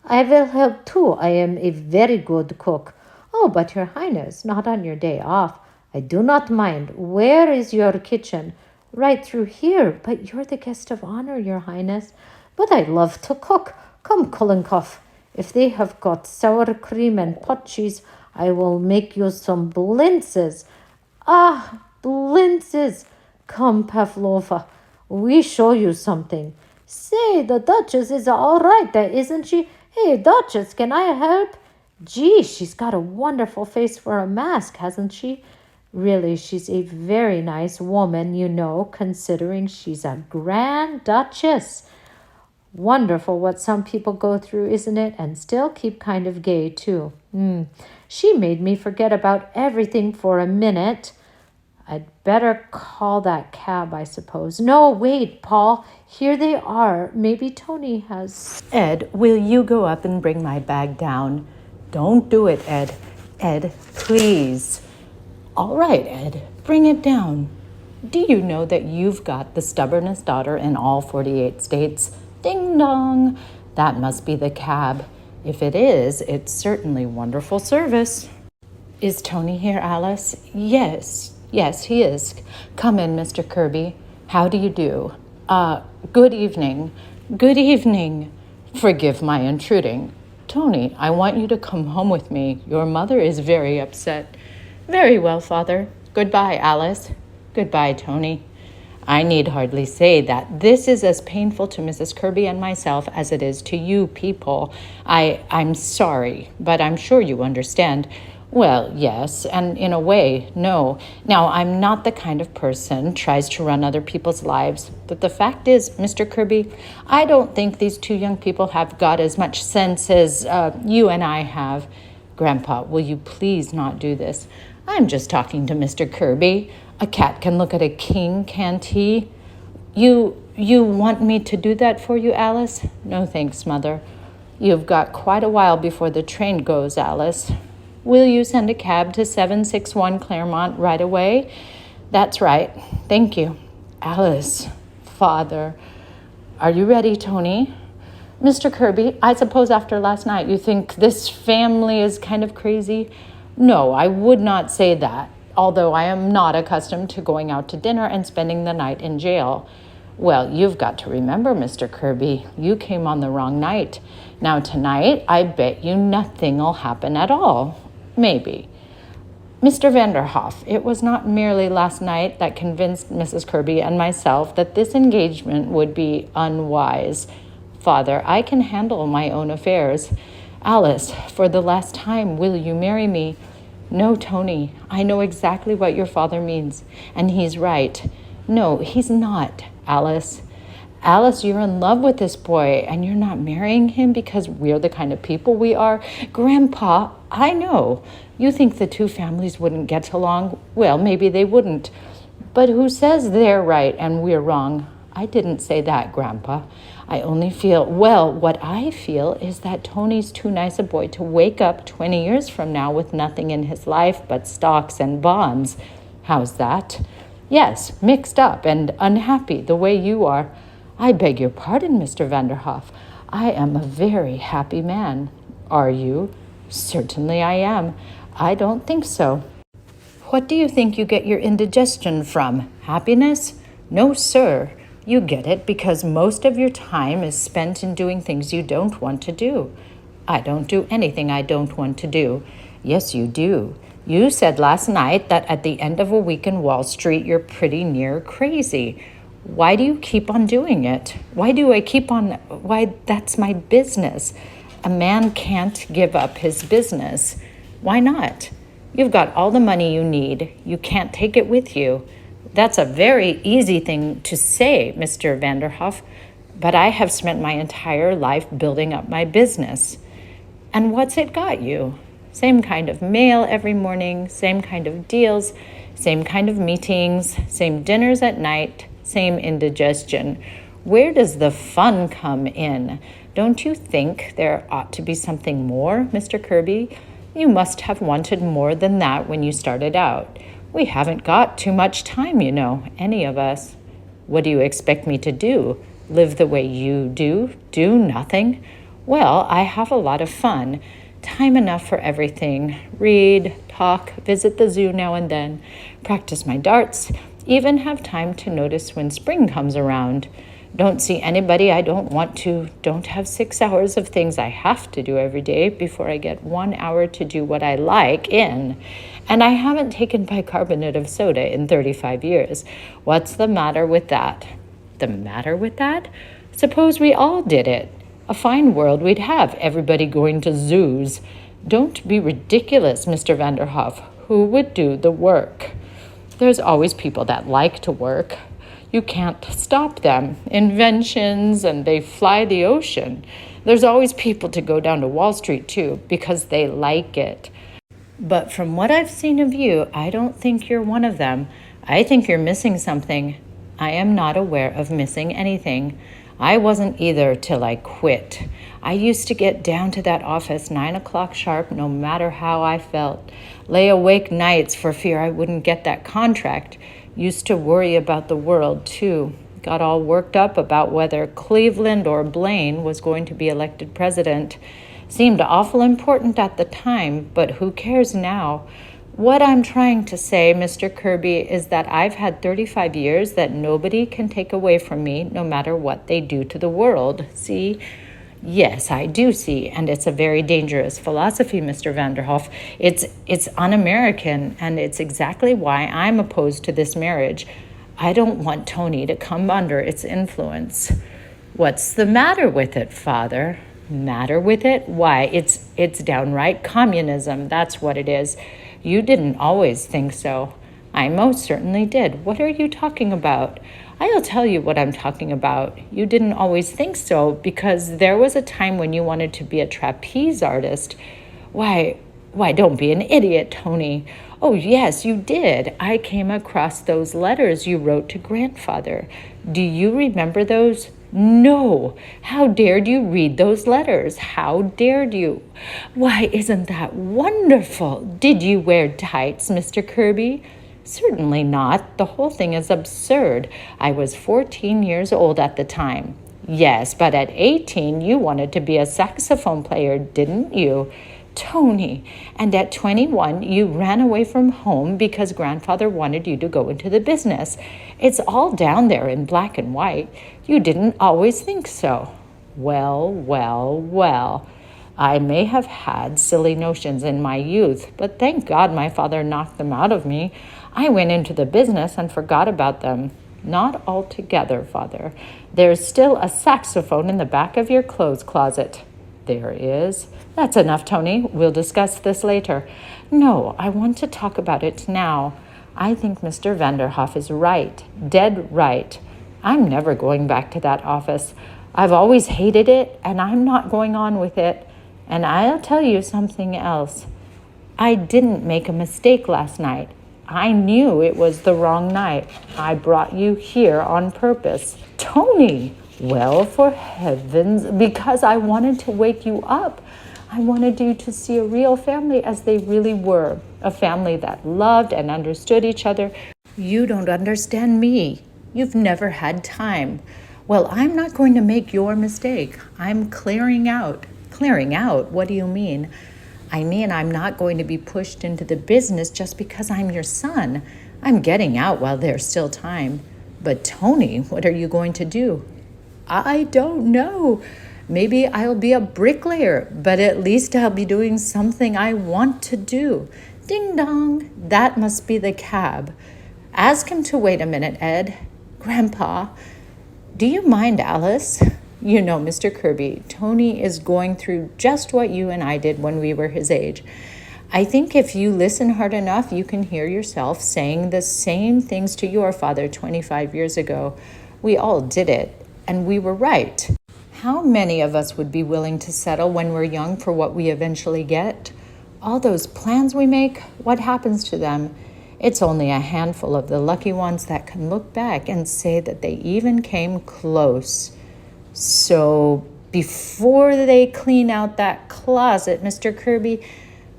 I will help too. I am a very good cook. Oh, but Your Highness, not on your day off. I do not mind. Where is your kitchen? Right through here. But you're the guest of honor, Your Highness. But I love to cook. Come, Kolenkoff. If they have got sour cream and pot cheese, I will make you some blintzes. Ah, blintzes. Come, Pavlova. We show you something. Say, the Duchess is all right, isn't she? Hey, Duchess, can I help? Gee, she's got a wonderful face for a mask, hasn't she? Really, she's a very nice woman, you know, considering she's a Grand Duchess. Wonderful what some people go through, isn't it? And still keep kind of gay, too. She made me forget about everything for a minute. I'd better call that cab, I suppose. No, wait, Paul. Here they are. Maybe Tony has... Ed, will you go up and bring my bag down? Don't do it, Ed. Ed, please. All right, Ed, bring it down. Do you know that you've got the stubbornest daughter in all 48 states? Ding dong. That must be the cab. If it is, it's certainly wonderful service. Is Tony here, Alice? Yes, he is. Come in, Mr. Kirby. How do you do? Good evening. Good evening. Forgive my intruding. Tony, I want you to come home with me. Your mother is very upset. Very well, Father. Goodbye, Alice. Goodbye, Tony. I need hardly say that this is as painful to Mrs. Kirby and myself as it is to you people. I'm sorry, but I'm sure you understand. Well, yes, and in a way, no. Now, I'm not the kind of person tries to run other people's lives, but the fact is, Mr. Kirby, I don't think these two young people have got as much sense as you and I have. Grandpa, will you please not do this? I'm just talking to Mr. Kirby. A cat can look at a king, can't he? You want me to do that for you, Alice? No, thanks, Mother. You've got quite a while before the train goes, Alice. Will you send a cab to 761 Claremont right away? That's right. Thank you. Alice, Father. Are you ready, Tony? Mr. Kirby, I suppose after last night you think this family is kind of crazy? No, I would not say that, although I am not accustomed to going out to dinner and spending the night in jail. Well, you've got to remember, Mr. Kirby, you came on the wrong night. Now tonight, I bet you nothing'll happen at all. Maybe. Mr. Vanderhoff, it was not merely last night that convinced Mrs. Kirby and myself that this engagement would be unwise. Father, I can handle my own affairs. Alice, for the last time, will you marry me? No, Tony, I know exactly what your father means, and he's right. No, he's not, Alice. Alice, you're in love with this boy, and you're not marrying him because we're the kind of people we are. Grandpa, I know. You think the two families wouldn't get along. Well, maybe they wouldn't. But who says they're right and we're wrong? I didn't say that, Grandpa. I only feel, well, what I feel is that Tony's too nice a boy to wake up 20 years from now with nothing in his life but stocks and bonds. How's that? Yes, mixed up and unhappy the way you are. I beg your pardon, Mr. Vanderhoff. I am a very happy man. Are you? Certainly I am. I don't think so. What do you think you get your indigestion from? Happiness? No, sir. You get it because most of your time is spent in doing things you don't want to do. I don't do anything I don't want to do. Yes, you do. You said last night that at the end of a week in Wall Street, you're pretty near crazy. Why do you keep on doing it? Why do I keep on? Why, that's my business. A man can't give up his business. Why not? You've got all the money you need. You can't take it with you. That's a very easy thing to say, Mr. Vanderhoff, but I have spent my entire life building up my business. And what's it got you? Same kind of mail every morning, same kind of deals, same kind of meetings, same dinners at night, same indigestion. Where does the fun come in? Don't you think there ought to be something more, Mr. Kirby? You must have wanted more than that when you started out. We haven't got too much time, you know, any of us. What do you expect me to do? Live the way you do? Do nothing? Well, I have a lot of fun. Time enough for everything. Read, talk, visit the zoo now and then, practice my darts, even have time to notice when spring comes around. Don't see anybody I don't want to. Don't have 6 hours of things I have to do every day before I get 1 hour to do what I like in. And I haven't taken bicarbonate of soda in 35 years. What's the matter with that? The matter with that? Suppose we all did it. A fine world we'd have, everybody going to zoos. Don't be ridiculous, Mr. Vanderhoff. Who would do the work? There's always people that like to work. You can't stop them. Inventions, and they fly the ocean. There's always people to go down to Wall Street, too, because they like it. But from what I've seen of you, I don't think you're one of them. I think you're missing something. I am not aware of missing anything. I wasn't either till I quit. I used to get down to that office 9 o'clock sharp, no matter how I felt. Lay awake nights for fear I wouldn't get that contract. Used to worry about the world, too. Got all worked up about whether Cleveland or Blaine was going to be elected president. Seemed awful important at the time, but who cares now? What I'm trying to say, Mr. Kirby, is that I've had 35 years that nobody can take away from me, no matter what they do to the world. See? Yes, I do see, and it's a very dangerous philosophy, Mr. Vanderhoff. It's un-American, and it's exactly why I'm opposed to this marriage. I don't want Tony to come under its influence. What's the matter with it, Father? Matter with it? Why, it's downright communism. That's what it is. You didn't always think so. I most certainly did. What are you talking about? I'll tell you what I'm talking about. You didn't always think so because there was a time when you wanted to be a trapeze artist. Why, don't be an idiot, Tony. Oh, yes, you did. I came across those letters you wrote to grandfather. Do you remember those? No. How dared you read those letters? How dared you? Why, isn't that wonderful? Did you wear tights, Mr. Kirby? Certainly not. The whole thing is absurd. I was 14 years old at the time. Yes, but at 18 you wanted to be a saxophone player, didn't you? Tony, and at 21 you ran away from home because grandfather wanted you to go into the business. It's all down there in black and white. You didn't always think so. Well. I may have had silly notions in my youth, but thank God my father knocked them out of me. I went into the business and forgot about them. Not altogether, Father. There's still a saxophone in the back of your clothes closet. There is. That's enough, Tony. We'll discuss this later. No, I want to talk about it now. I think Mr. Vanderhoff is right. Dead right. I'm never going back to that office. I've always hated it, and I'm not going on with it. And I'll tell you something else. I didn't make a mistake last night. I knew it was the wrong night. I brought you here on purpose. Tony! Well, for heavens, because I wanted to wake you up. I wanted you to see a real family as they really were. A family that loved and understood each other. You don't understand me. You've never had time. Well, I'm not going to make your mistake. I'm clearing out. Clearing out? What do you mean? I mean, I'm not going to be pushed into the business just because I'm your son. I'm getting out while there's still time. But Tony, what are you going to do? I don't know. Maybe I'll be a bricklayer, but at least I'll be doing something I want to do. Ding dong, that must be the cab. Ask him to wait a minute, Ed. Grandpa, do you mind Alice? You know, Mr. Kirby, Tony is going through just what you and I did when we were his age. I think if you listen hard enough, you can hear yourself saying the same things to your father 25 years ago. We all did it, and we were right. How many of us would be willing to settle when we're young for what we eventually get? All those plans we make, what happens to them? It's only a handful of the lucky ones that can look back and say that they even came close. So before they clean out that closet, Mr. Kirby,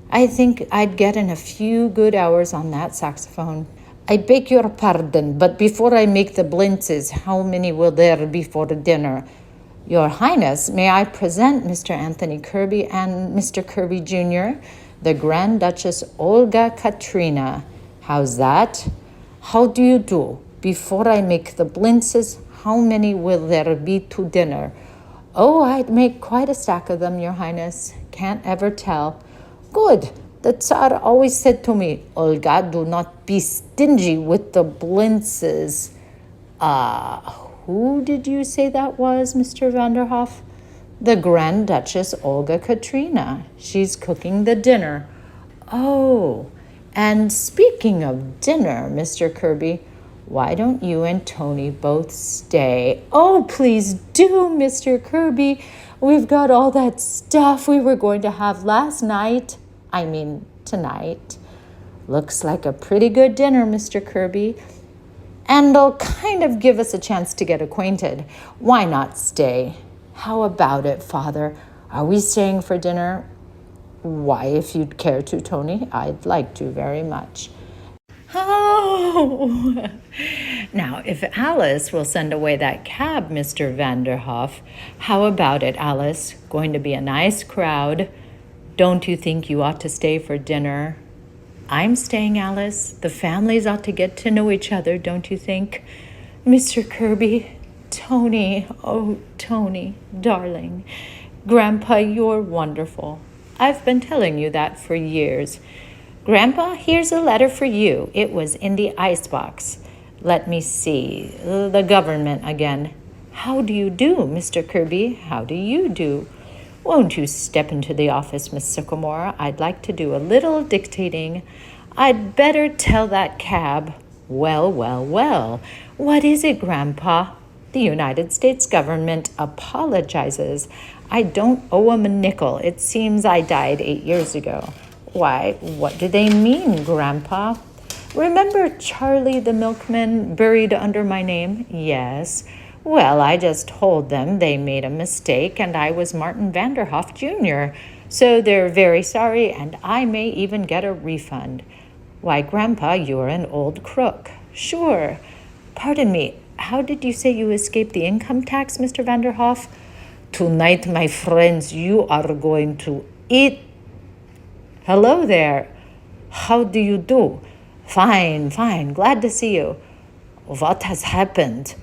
I think I'd get in a few good hours on that saxophone. I beg your pardon, but before I make the blintzes, how many will there be for dinner? Your Highness, may I present Mr. Anthony Kirby and Mr. Kirby Jr., the Grand Duchess Olga Katrina. How's that? How do you do? Before I make the blintzes, how many will there be to dinner? Oh, I'd make quite a stack of them, Your Highness. Can't ever tell. Good. The Tsar always said to me, Olga, do not be stingy with the blintzes. Who did you say that was, Mr. Vanderhoff? The Grand Duchess Olga Katrina. She's cooking the dinner. Oh, and speaking of dinner, Mr. Kirby, why don't you and Tony both stay? Oh, please do, Mr. Kirby. We've got all that stuff we were going to have last night. I mean, tonight. Looks like a pretty good dinner, Mr. Kirby. And it'll kind of give us a chance to get acquainted. Why not stay? How about it, Father? Are we staying for dinner? Why, if you'd care to, Tony, I'd like to very much. Oh, now, if Alice will send away that cab, Mr. Vanderhoff, how about it, Alice? Going to be a nice crowd. Don't you think you ought to stay for dinner? I'm staying, Alice. The families ought to get to know each other, don't you think? Mr. Kirby, Tony, oh, Tony, darling. Grandpa, you're wonderful. I've been telling you that for years. Grandpa, here's a letter for you. It was in the icebox. Let me see. The government again. How do you do, Mr. Kirby? How do you do? Won't you step into the office, Miss Sycamore? I'd like to do a little dictating. I'd better tell that cab. Well, well, well. What is it, Grandpa? The United States government apologizes. I don't owe 'em a nickel. It seems I died 8 years ago. Why, what do they mean, Grandpa? Remember Charlie the milkman buried under my name? Yes. Well, I just told them they made a mistake and I was Martin Vanderhoff Jr., so they're very sorry and I may even get a refund. Why, Grandpa, you're an old crook. Sure. Pardon me, how did you say you escaped the income tax, Mr. Vanderhoff? Tonight, my friends, you are going to eat. Hello there. How do you do? Fine, fine. Glad to see you. What has happened?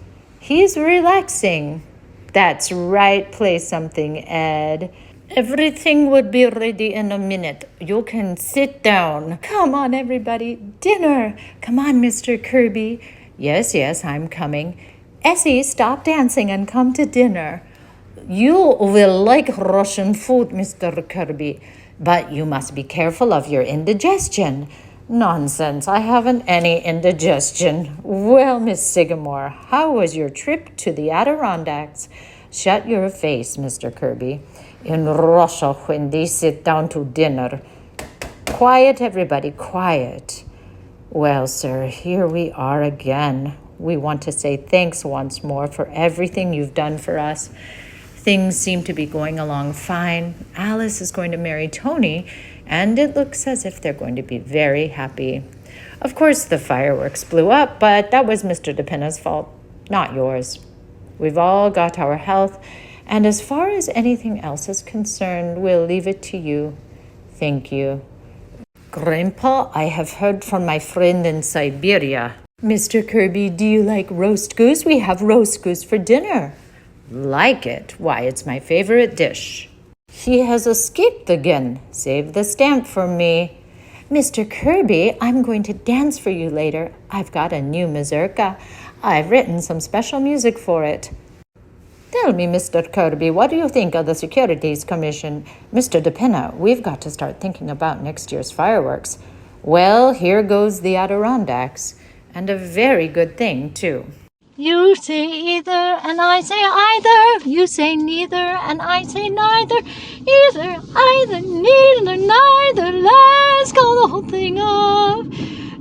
He's relaxing. That's right. Play something, Ed. Everything would be ready in a minute. You can sit down. Come on, everybody. Dinner. Come on, Mr. Kirby. Yes, yes, I'm coming. Essie, stop dancing and come to dinner. You will like Russian food, Mr. Kirby, but you must be careful of your indigestion. Nonsense, I haven't any indigestion. Well, Miss Sycamore, how was your trip to the Adirondacks? Shut your face, Mr. Kirby. In Russia, when they sit down to dinner. Quiet, everybody, quiet. Well, sir, here we are again. We want to say thanks once more for everything you've done for us. Things seem to be going along fine. Alice is going to marry Tony, and it looks as if they're going to be very happy. Of course, the fireworks blew up, but that was Mr. DePina's fault, not yours. We've all got our health, and as far as anything else is concerned, we'll leave it to you. Thank you. Grandpa, I have heard from my friend in Siberia. Mr. Kirby, do you like roast goose? We have roast goose for dinner. Like it? Why, it's my favorite dish. He has escaped again. Save the stamp for me. Mr. Kirby, I'm going to dance for you later. I've got a new mazurka. I've written some special music for it. Tell me, Mr. Kirby, what do you think of the Securities Commission? Mr. DePina, we've got to start thinking about next year's fireworks. Well, here goes the Adirondacks. And a very good thing, too. You say either, and I say either. You say neither, and I say neither. Either, either, neither, neither. Let's call the whole thing off.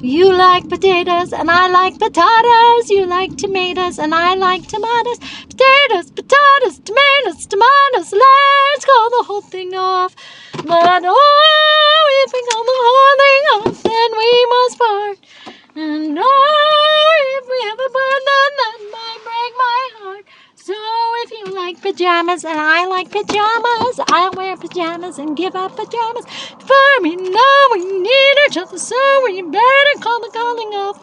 You like potatoes, and I like potatoes. You like tomatoes, and I like tomatoes. Potatoes, potatoes, tomatoes, tomatoes. Let's call the whole thing off. But oh, if we call the whole thing off, then we must part. And oh, if we have a bird, then that might break my heart. So if you like pajamas and I like pajamas, I'll wear pajamas and give up pajamas. For we know we need each other, so we better call the calling off.